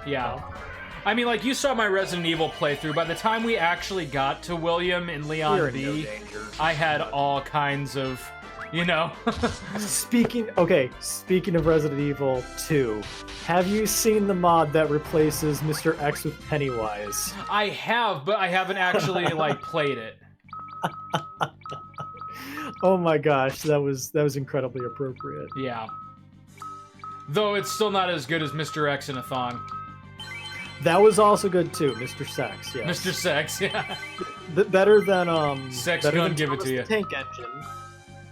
Yeah. I mean, like, you saw my Resident Evil playthrough. By the time we actually got to William and Leon You're in B, no danger. I had all kinds of, you know... Speaking of Resident Evil 2, have you seen the mod that replaces Mr. X with Pennywise? I have, but I haven't actually, like, played it. Oh my gosh, that was incredibly appropriate. Yeah. Though it's still not as good as Mr. X in a thong. That was also good too, Mr. Sex. Yes. Mr. Sex, yeah. Better than Sex better gun, than give it Thomas to you. the Tank Engine,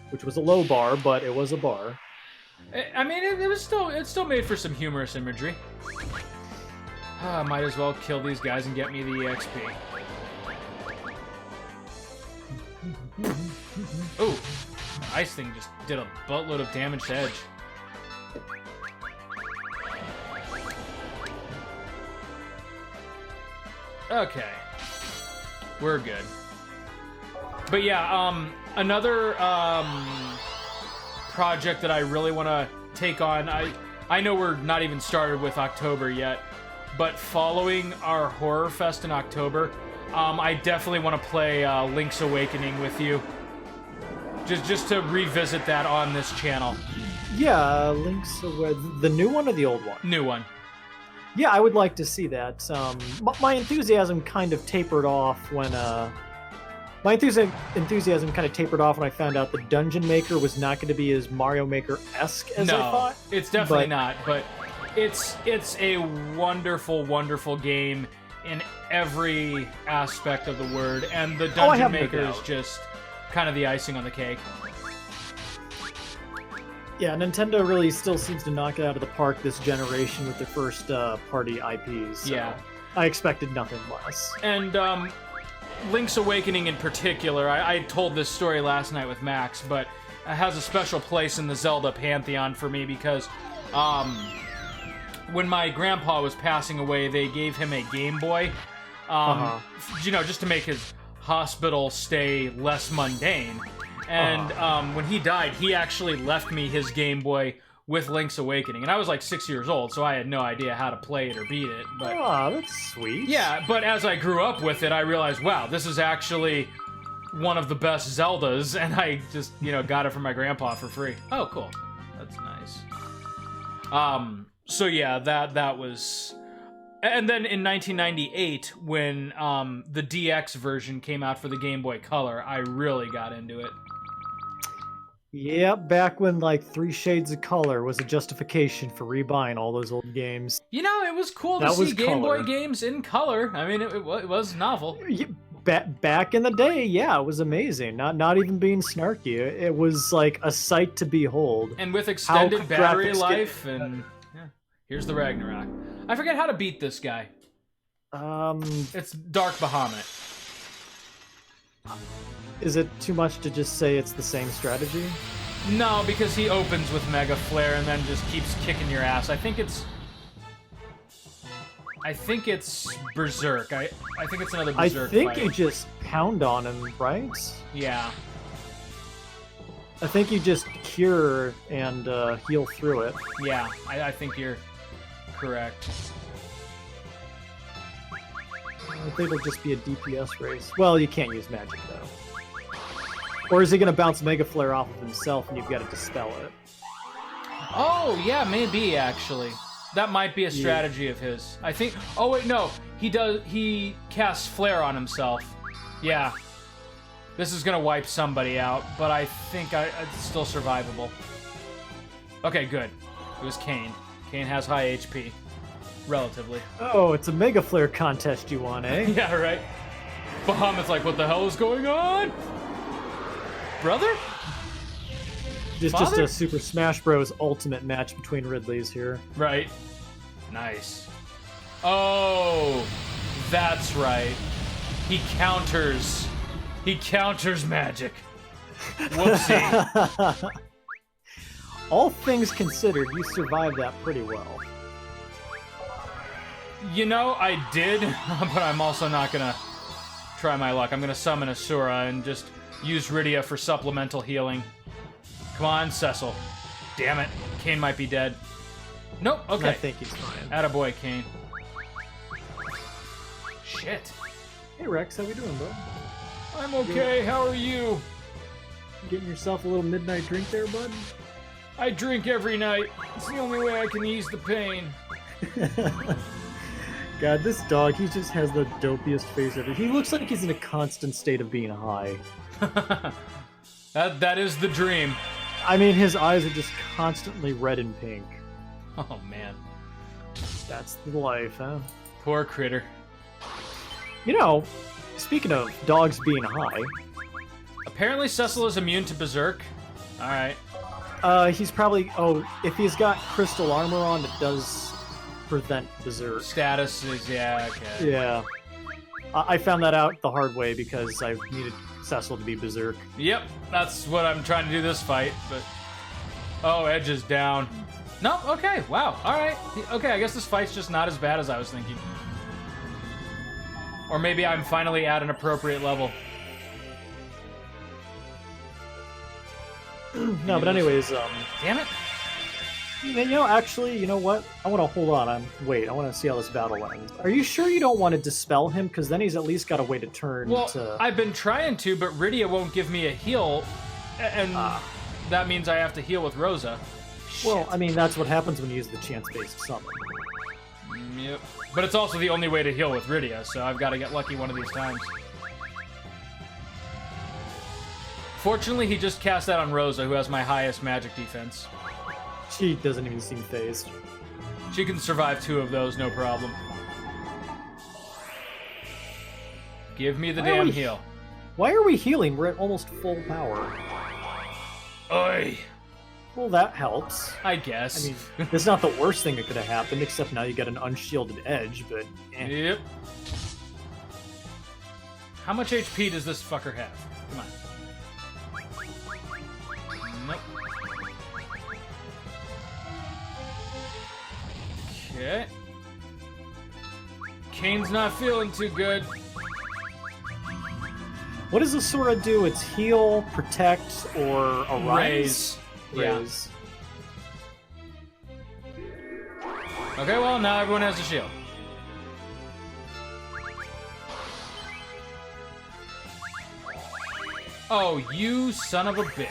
which was a low bar, but it was a bar. I mean, it still made for some humorous imagery. Might as well kill these guys and get me the EXP. Ooh, the ice thing just did a buttload of damage to Edge. Okay, we're good. But yeah, another project that I really want to take on. I know we're not even started with October yet, but following our Horror Fest in October, I definitely want to play Link's Awakening with you. Just to revisit that on this channel. Yeah, Link's the new one or the old one? New one. Yeah, I would like to see that. My enthusiasm kind of tapered off when I found out the Dungeon Maker was not going to be as Mario Maker-esque as I thought. It's definitely not, but it's a wonderful, wonderful game in every aspect of the word, and the Dungeon Maker is just kind of the icing on the cake. Yeah, Nintendo really still seems to knock it out of the park this generation with their first party IPs. So Yeah. I expected nothing less. And Link's Awakening in particular, I told this story last night with Max, but it has a special place in the Zelda pantheon for me because when my grandpa was passing away, they gave him a Game Boy, you know, just to make his hospital stay less mundane. And when he died, he actually left me his Game Boy with Link's Awakening. And I was like 6 years old, so I had no idea how to play it or beat it. But that's sweet. yeah, but as I grew up with it, I realized, wow, this is actually one of the best Zeldas, and I just, you know, got it from my grandpa for free. Oh, cool. That's nice. So yeah, that was... And then in 1998, when the DX version came out for the Game Boy Color, I really got into it. Yeah, back when like 3 Shades of Color was a justification for rebuying all those old games. You know, it was cool to see Game Boy games in color. I mean, it was novel. Yeah, back in the day, yeah, it was amazing. Not even being snarky. It was like a sight to behold. And with extended battery graphics life, and yeah, here's the Ragnarok. I forget how to beat this guy. It's Dark Bahamut. Is it too much to just say it's the same strategy? No, because he opens with Mega Flare and then just keeps kicking your ass. I think it's Berserk. I think it's another Berserk I think fight. you just pound on him, right? Yeah. I think you just cure and heal through it. Yeah, I think you're correct. I think it'll just be a DPS race. Well, you can't use magic, though. Or is he going to bounce Mega Flare off of himself and you've got to dispel it? Oh, yeah, maybe, actually. That might be a strategy of his. I think... Oh, wait, no. He casts Flare on himself. Yeah. This is going to wipe somebody out, but I think it's still survivable. Okay, good. It was Kane. Kane has high HP. Relatively. Oh, it's a Mega Flare contest you want, eh? Yeah, right? Bahamut's like, what the hell is going on? Brother? It's just a Super Smash Bros. Ultimate match between Ridleys here. Right. Nice. Oh, that's right. He counters magic. Whoopsie. All things considered, you survived that pretty well. You know, I did, but I'm also not gonna try my luck. I'm gonna summon Asura and just use Rydia for supplemental healing. Come on, Cecil. Damn it. Kane might be dead. Nope, okay. I think he's fine. Attaboy, Kane. Shit. Hey, Rex, how we doing, bud? I'm okay, how are you? Getting yourself a little midnight drink there, bud? I drink every night. It's the only way I can ease the pain. God, this dog, he just has the dopiest face ever. He looks like he's in a constant state of being high. That is the dream. I mean, his eyes are just constantly red and pink. Oh, man. That's the life, huh? Poor critter. You know, speaking of dogs being high... Apparently Cecil is immune to Berserk. Alright. He's probably... Oh, if he's got crystal armor on, it does prevent Berserk. Status is... Yeah, okay. Yeah. I found that out the hard way because I needed Cecil to be Berserk. Yep, that's what I'm trying to do this fight, but... Oh, Edge is down. No, okay, wow, alright. Okay, I guess this fight's just not as bad as I was thinking. Or maybe I'm finally at an appropriate level. No, but anyways, Damn it. you know, actually, you know what? I want to hold on. Wait, I want to see how this battle ends. Are you sure you don't want to dispel him? Because then he's at least got a way to turn to... I've been trying to, but Rydia won't give me a heal, and that means I have to heal with Rosa. Well, I mean, that's what happens when you use the chance-based summon. Yep. But it's also the only way to heal with Rydia, so I've got to get lucky one of these times. Fortunately, he just cast that on Rosa, who has my highest magic defense. She doesn't even seem phased. She can survive 2 of those, no problem. Give me the damn heal. Why are we healing? We're at almost full power. Oi! Well, that helps. I guess. I mean, it's not the worst thing that could have happened, except now you get an unshielded Edge, but... Eh. Yep. How much HP does this fucker have? Come on. Nope. Okay. Kane's not feeling too good. What does Asura do? It's heal, protect, or arise? Raise. Okay, well, now everyone has a shield. Oh, you son of a bitch.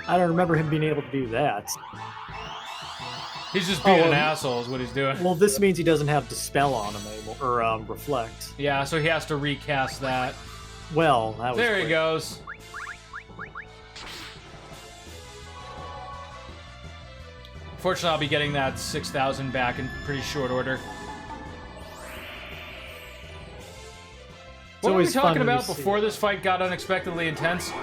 I don't remember him being able to do that. He's just being an asshole is what he's doing. Well, this means he doesn't have Dispel on him anymore, or Reflect. Yeah, so he has to recast that. Well, that was There he quick. goes. Fortunately, I'll be getting that 6,000 back in pretty short order. What were we always fun talking when you about see before it. this fight got unexpectedly intense? God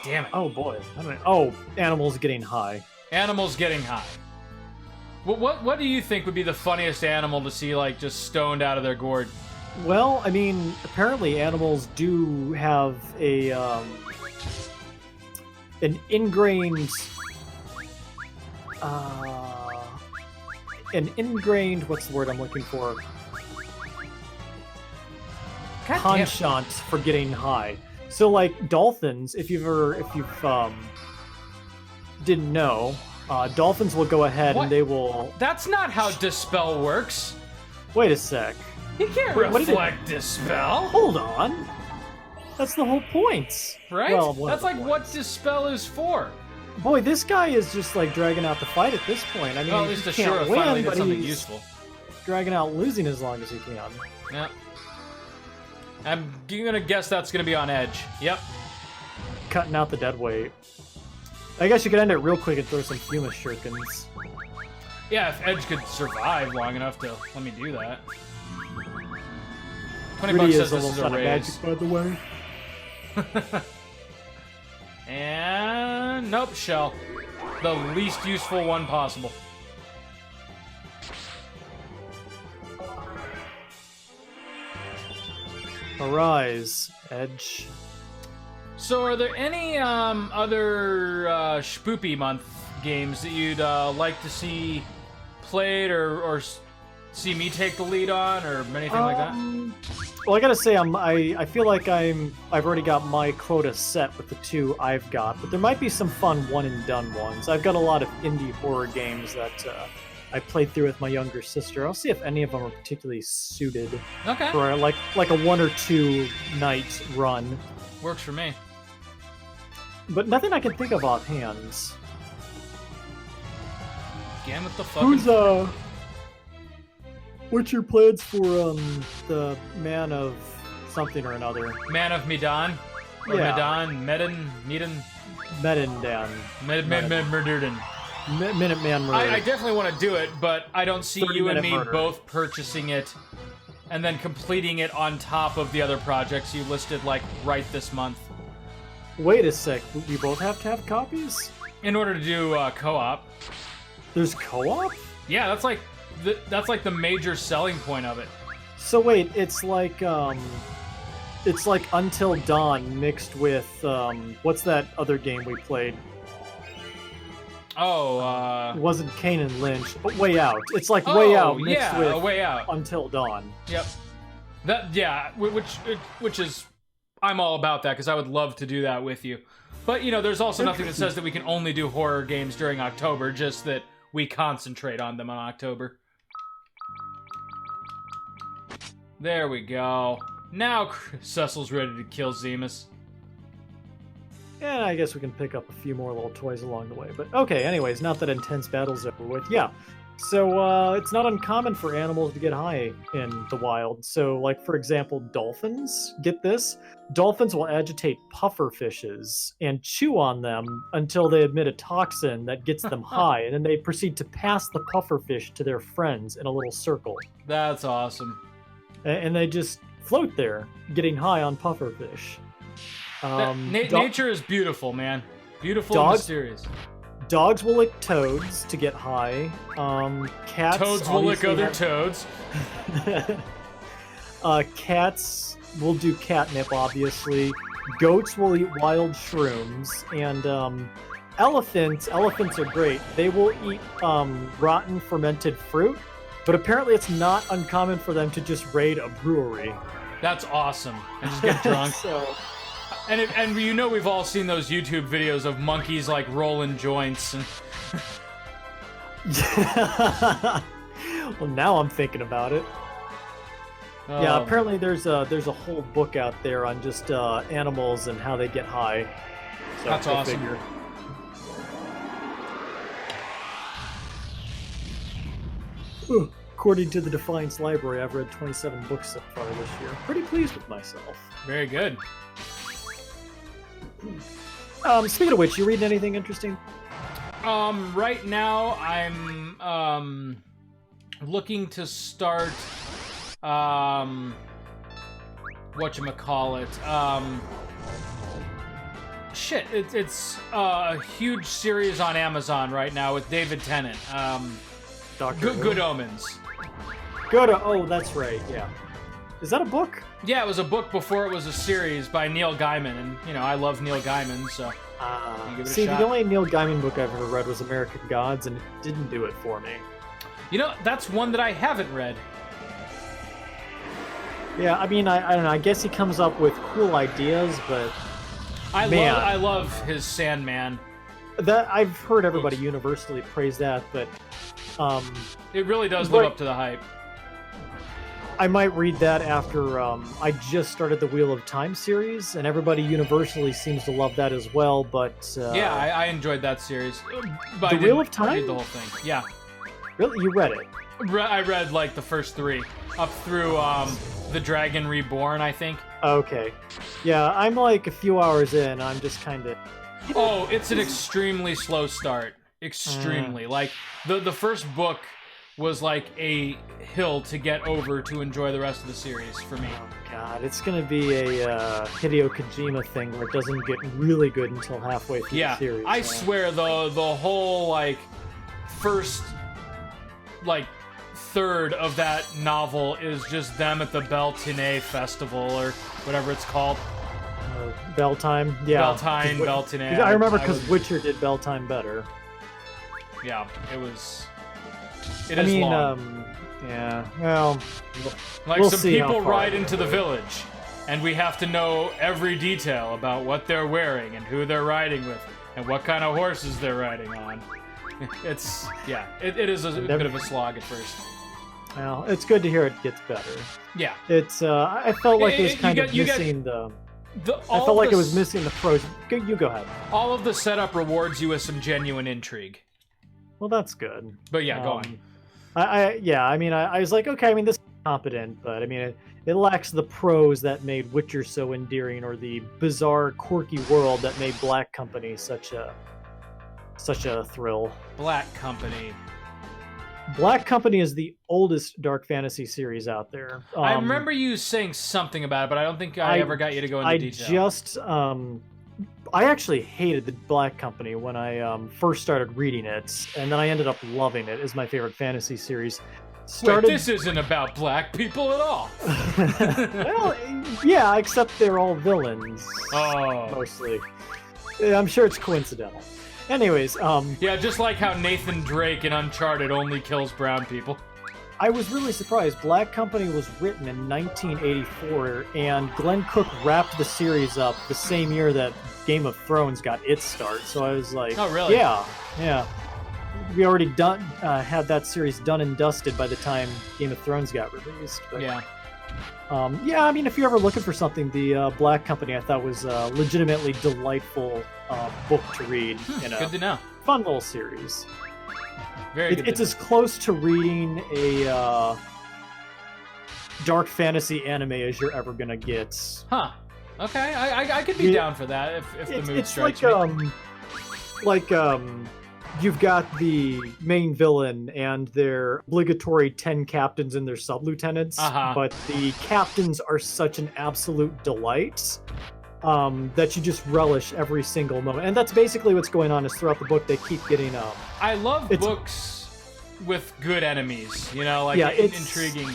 damn it. Oh boy. I don't know. Oh, animals getting high. Animals getting high. What do you think would be the funniest animal to see, like, just stoned out of their gourd? Well, I mean, apparently animals do have a an ingrained what's the word I'm looking for? Penchant for getting high. So like dolphins, if you've didn't know, dolphins will go ahead and they will. That's not how Dispel works. Wait a sec. You can't reflect Dispel. Hold on. That's the whole point. Right? Well, that's like what Dispel is for. Boy, this guy is just like dragging out the fight at this point. I mean, well, at least he Ashura can't win, finally did but something he's useful. Dragging out losing as long as he can. Yeah. I'm gonna guess that's gonna be on Edge. Yep. Cutting out the dead weight. I guess you could end it real quick and throw some Fuma shurikens. Yeah, if Edge could survive long enough to let me do that. 20 Rudy bucks says is this is a raise. magic, by the way. And nope, shell. The least useful one possible. Arise, Edge. So are there any other Spoopy Month games that you'd like to see played or see me take the lead on or anything like that? Well, I gotta say, I feel like I've already got my quota set with the two I've got, but there might be some fun one and done ones. I've got a lot of indie horror games that I played through with my younger sister. I'll see if any of them are particularly suited for like a 1 or 2 night run. Works for me. But nothing I can think of offhand. Again with the fucking... What's your plans for the Man of something or another? Man of Medan? Or Yeah. Medan? Medandan. Murderden. Minuteman Murder. I definitely want to do it, but I don't see you and 30-minute me murder. both purchasing it and then completing it on top of the other projects you listed, like, right this month. Wait a sec, we both have to have copies? In order to do co-op. There's co-op? Yeah, that's like the major selling point of it. So wait, it's like Until Dawn mixed with what's that other game we played? Oh, It wasn't Kane and Lynch, but Way Out. It's like Way Out mixed with Way Out. Until Dawn. Yep. Which is I'm all about that because I would love to do that with you. But you know, there's also nothing that says that we can only do horror games during October, just that we concentrate on them in October. There we go. Now Cecil's ready to kill Zemus. And I guess we can pick up a few more little toys along the way. But okay, anyways, not that intense battle's over with. Yeah. So it's not uncommon for animals to get high in the wild. So, like, for example, dolphins, get this, dolphins will agitate puffer fishes and chew on them until they emit a toxin that gets them high, and then they proceed to pass the puffer fish to their friends in a little circle. That's awesome. And they just float there, getting high on puffer fish. Nature is beautiful, man. Beautiful and mysterious. Dogs will lick toads to get high. Cats. Toads will lick other toads. Cats will do catnip, obviously. Goats will eat wild shrooms, and elephants are great. They will eat rotten fermented fruit, but apparently it's not uncommon for them to just raid a brewery. That's awesome. And just get drunk. And you know we've all seen those YouTube videos of monkeys like rolling joints. And well, now I'm thinking about it. Yeah, apparently there's a whole book out there on just animals and how they get high. So that's awesome. According to the Defiance Library, I've read 27 books so far this year. Pretty pleased with myself. Very good. Speaking of which, you reading anything interesting? Right now I'm looking to start whatchamacallit. It's a huge series on Amazon right now with David Tennant. Doctor Good Omens. Oh, that's right. Yeah. Is that a book? Yeah, it was a book before it was a series by Neil Gaiman, and I love Neil Gaiman, so give it a See, shot. the only Neil Gaiman book I've ever read was American Gods, and it didn't do it for me. That's one that I haven't read. Yeah, I mean, I don't know. I guess he comes up with cool ideas, but I love his Sandman. that I've heard everybody universally praise that, but It really does live up to the hype. I might read that after I just started the Wheel of Time series, and everybody universally seems to love that as well. But yeah, I enjoyed that series. But The Wheel of Time? I did the whole thing. Yeah, really, you read it? I read like the first 3 up through The Dragon Reborn, I think. Okay, yeah, I'm like a few hours in. I'm just kind of. Oh, it's an extremely slow start. Extremely. Like the first book was like a hill to get over to enjoy the rest of the series for me. Oh God, it's gonna be a Hideo Kojima thing where it doesn't get really good until halfway through the series. I swear the whole like first like third of that novel is just them at the Beltane festival or whatever it's called. Beltime, yeah. Beltane. I remember because Witcher did Beltime better. Yeah, it was. I mean, long. Yeah, well, Like we'll some see how people far ride they into the go. village, and we have to know every detail about what they're wearing and who they're riding with and what kind of horses they're riding on. It's it is a bit of a slog at first. Well, it's good to hear it gets better. Yeah, It's I felt like it was kind of missing the. I felt like it was missing the pros. You go ahead. All of the setup rewards you with some genuine intrigue. Well, that's good. But yeah, go on. I was like, okay, I mean, this is competent, but I mean, it lacks the prose that made Witcher so endearing, or the bizarre, quirky world that made Black Company such a thrill. Black Company. Black Company is the oldest dark fantasy series out there. I remember you saying something about it, but I don't think I ever got you to go into detail. I actually hated the Black Company when I first started reading it, and then I ended up loving it as my favorite fantasy series. Wait, this isn't about black people at all. Well, yeah, except they're all villains. Oh. Mostly. I'm sure it's coincidental. Anyways, yeah, just like how Nathan Drake in Uncharted only kills brown people. I was really surprised. Black Company was written in 1984, and Glenn Cook wrapped the series up the same year that Game of Thrones got its start. So I was like, oh, really? Yeah. We already had that series done and dusted by the time Game of Thrones got released. But, yeah. I mean, if you're ever looking for something, the Black Company I thought was a legitimately delightful book to read. Good to know. Fun little series. Very good. It's as close to reading a dark fantasy anime as you're ever gonna get. Huh. Okay, I could be down for that if the mood strikes me. You've got the main villain and their obligatory 10 captains and their sub-lieutenants, but the captains are such an absolute delight that you just relish every single moment. And that's basically what's going on is throughout the book they keep getting... I love books with good enemies, it's intriguing.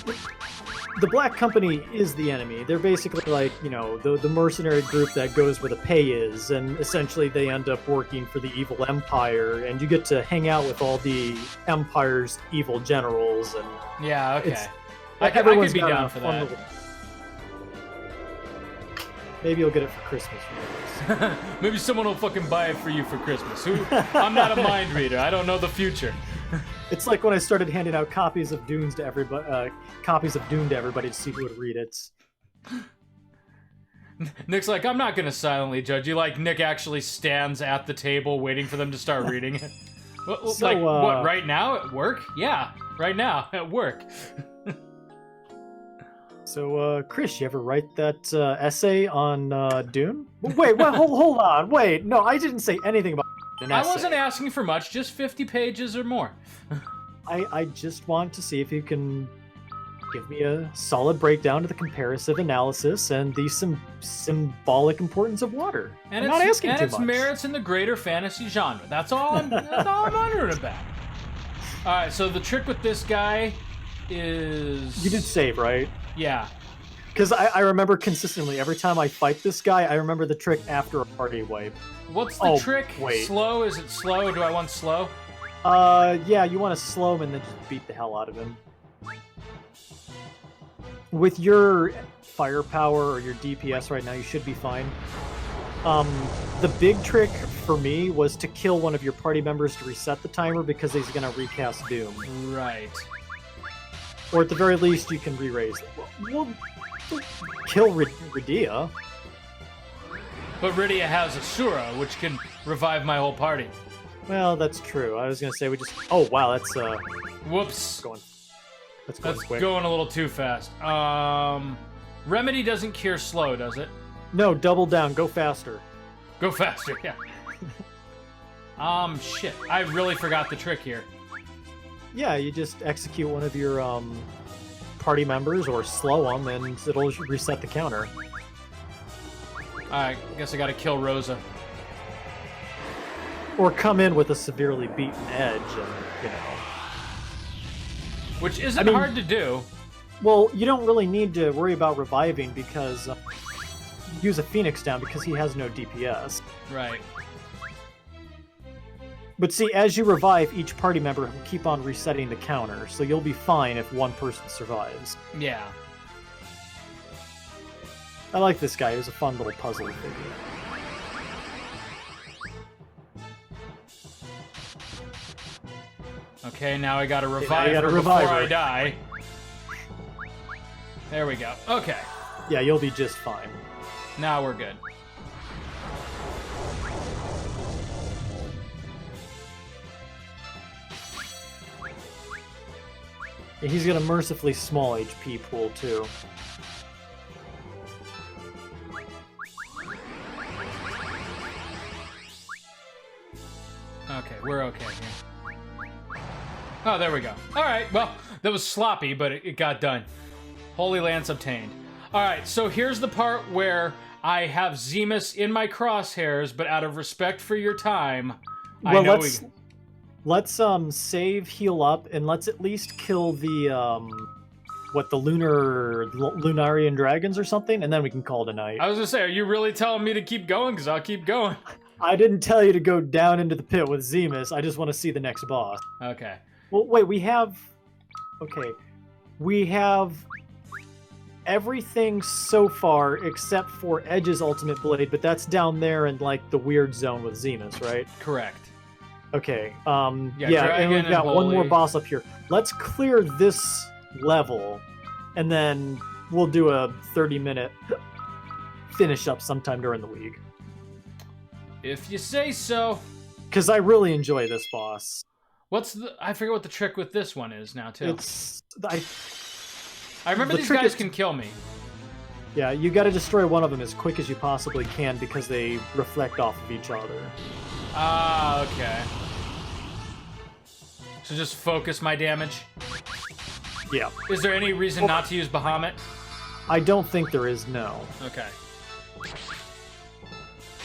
The Black Company is the enemy. They're basically like, the mercenary group that goes where the pay is, and essentially they end up working for the evil empire, and you get to hang out with all the empire's evil generals. And yeah, okay. I could be got down a for fun that. little- Maybe you'll get it for Christmas. Maybe someone will fucking buy it for you for Christmas. I'm not a mind reader. I don't know the future. It's like when I started handing out copies of Dune to everybody to see who would read it. Nick's like, I'm not gonna silently judge you. Like, Nick actually stands at the table waiting for them to start reading it. What, right now at work? Yeah, right now at work. So, Chris, you ever write that essay on Dune? Wait, hold on. Wait, no, I didn't say anything about an essay. I wasn't asking for much, just 50 pages or more. I just want to see if you can give me a solid breakdown of the comparative analysis and the symbolic importance of water. I'm not asking too much. And its merits in the greater fantasy genre. That's all I'm wondering about. Alright, so the trick with this guy is... You did save, right? Yeah. Because I remember consistently, every time I fight this guy, I remember the trick after a party wipe. What's the trick? Wait. Slow? Is it slow? Do I want slow? Yeah, you want to slow him and then just beat the hell out of him. With your firepower or your DPS right now, you should be fine. The big trick for me was to kill one of your party members to reset the timer because he's going to recast Doom. Right. Or at the very least, you can re-raise. Well, kill Rydia. But Rydia has Asura, which can revive my whole party. Well, that's true. I was going to say we just... Oh, wow, that's... Whoops. That's quick. Going a little too fast. Remedy doesn't cure slow, does it? No, double down. Go faster. Go faster, yeah. Shit. I really forgot the trick here. Yeah, you just execute one of your, party members or slow them, and it'll reset the counter. I guess I gotta kill Rosa. Or come in with a severely beaten edge, and, you know... Which isn't hard to do. Well, you don't really need to worry about reviving because... use a Phoenix down because he has no DPS. Right. But see, as you revive, each party member will keep on resetting the counter, so you'll be fine if one person survives. Yeah. I like this guy. He was a fun little puzzle figure. Okay, now I gotta revive her before I die. There we go. Okay. Yeah, you'll be just fine. Now we're good. Yeah, he's got a mercifully small HP pool, too. Okay, we're okay here. Oh, there we go. Alright, well, that was sloppy, but it got done. Holy Lance obtained. Alright, so here's the part where I have Zemus in my crosshairs, but out of respect for your time, well, I know let's save, heal up, and let's at least kill the the Lunarian dragons or something, and then we can call it a night. I was gonna say, are you really telling me to keep going? Because I'll keep going. I didn't tell you to go down into the pit with Zemus. I just want to see the next boss. Okay. Well, wait, we have everything so far except for Edge's ultimate blade, but that's down there in like the weird zone with Zemus, right? Correct. Okay. Yeah, and we've got one more boss up here. Let's clear this level, and then we'll do a 30-minute finish up sometime during the week. If you say so. Because I really enjoy this boss. I forget what the trick with this one is now, too. I remember these guys can kill me. Yeah, you gotta destroy one of them as quick as you possibly can because they reflect off of each other. Ah, okay. So just focus my damage? Yeah. Is there any reason not to use Bahamut? I don't think there is, no. Okay.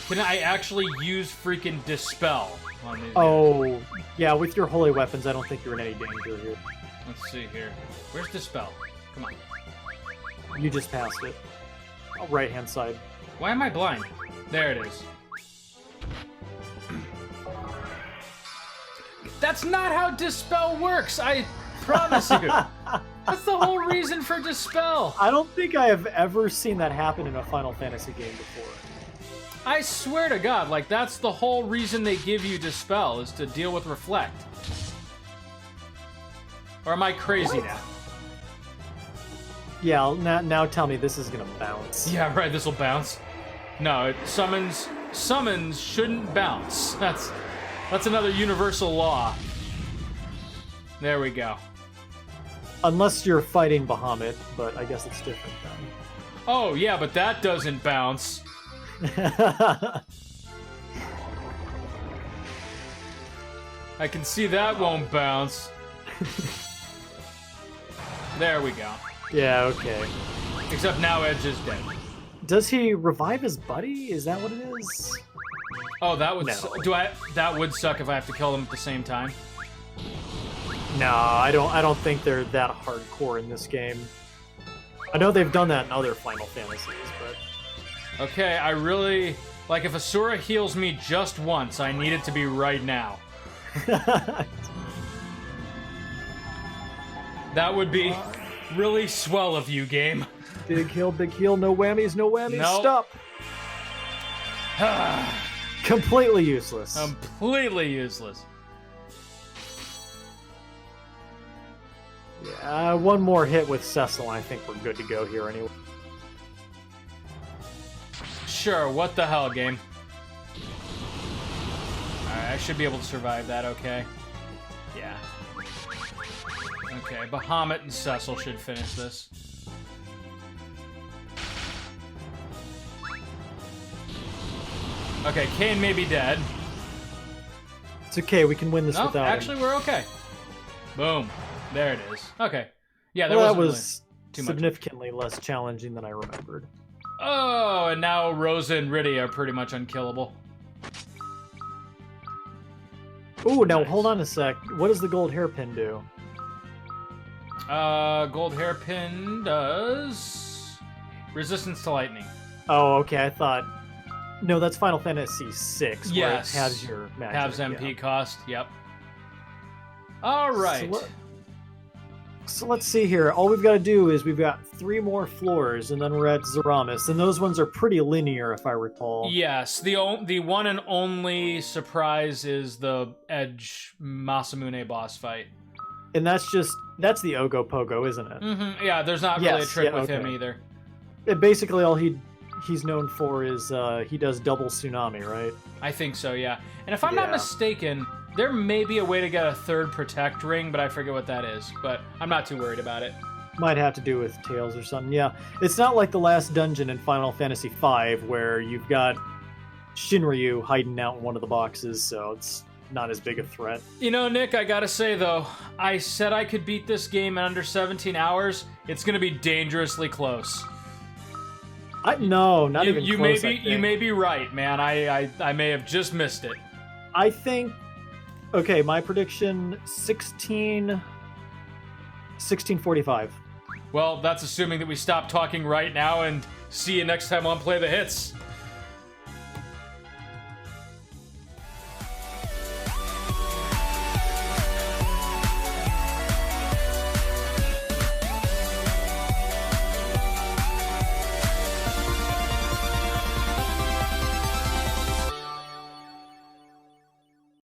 Can I actually use freaking Dispel on these guys? Yeah, with your holy weapons, I don't think you're in any danger here. Let's see here. Where's Dispel? Come on. You just passed it. Right-hand side. Why am I blind? There it is. That's not how Dispel works, I promise you. That's the whole reason for Dispel. I don't think I have ever seen that happen in a Final Fantasy game before. I swear to God, like, that's the whole reason they give you Dispel, is to deal with Reflect. Or am I crazy now? Yeah, now tell me this is gonna bounce. Yeah, right, this'll bounce. No, summons shouldn't bounce. That's another universal law. There we go. Unless you're fighting Bahamut, but I guess it's different then. Oh, yeah, but that doesn't bounce. I can see that won't bounce. There we go. Yeah, okay. Except now Edge is dead. Does he revive his buddy? Is that what it is? Oh, that would No. that would suck if I have to kill them at the same time. No, I don't think they're that hardcore in this game. I know they've done that in other Final Fantasies, but Okay, I really like if Asura heals me just once, I need it to be right now. That would be really swell of you, game. Big heal, no whammies, no whammies. Nope. Stop. Completely useless. Completely useless. Yeah, one more hit with Cecil, and I think we're good to go here anyway. Sure, what the hell, game? Alright, I should be able to survive that, okay? Yeah. Okay, Bahamut and Cecil should finish this. Okay, Kane may be dead. It's okay, we can win this No, without actually, him. we're okay. Boom. There it is. Okay. Yeah, there Well, that wasn't was really too much. significantly less challenging than I remembered. Oh, and now Rosa and Riddy are pretty much unkillable. Ooh, now Nice. hold on a sec. What does the gold hairpin do? Gold hairpin does resistance to lightning. Oh, okay, I thought... No, that's Final Fantasy VI, Yes. where it has your magic. Halves MP yeah. cost, yep. Alright. So let's see here. All we've got to do is we've got 3 more floors, and then we're at Zeramis, and those ones are pretty linear, if I recall. Yes, the one and only surprise is the Edge Masamune boss fight. And that's the Ogopogo, isn't it? Mm-hmm. Yeah, there's not really a Yes, trick yeah, with him okay. either. And basically, all he's known for is he does double tsunami, right? I think so, yeah. And if I'm not Yeah. mistaken, there may be a way to get a 3rd protect ring, but I forget what that is. But I'm not too worried about it. Might have to do with Tails or something. Yeah, it's not like the last dungeon in Final Fantasy V where you've got Shinryu hiding out in one of the boxes, so it's not as big a threat. You know, Nick, I gotta say though, I said I could beat this game in under 17 hours. It's gonna be dangerously close. No, not even You close. may be you may be right, man. I may have just missed it. I think. Okay, my prediction: 1645. Well, that's assuming that we stop talking right now and see you next time on Play the Hits.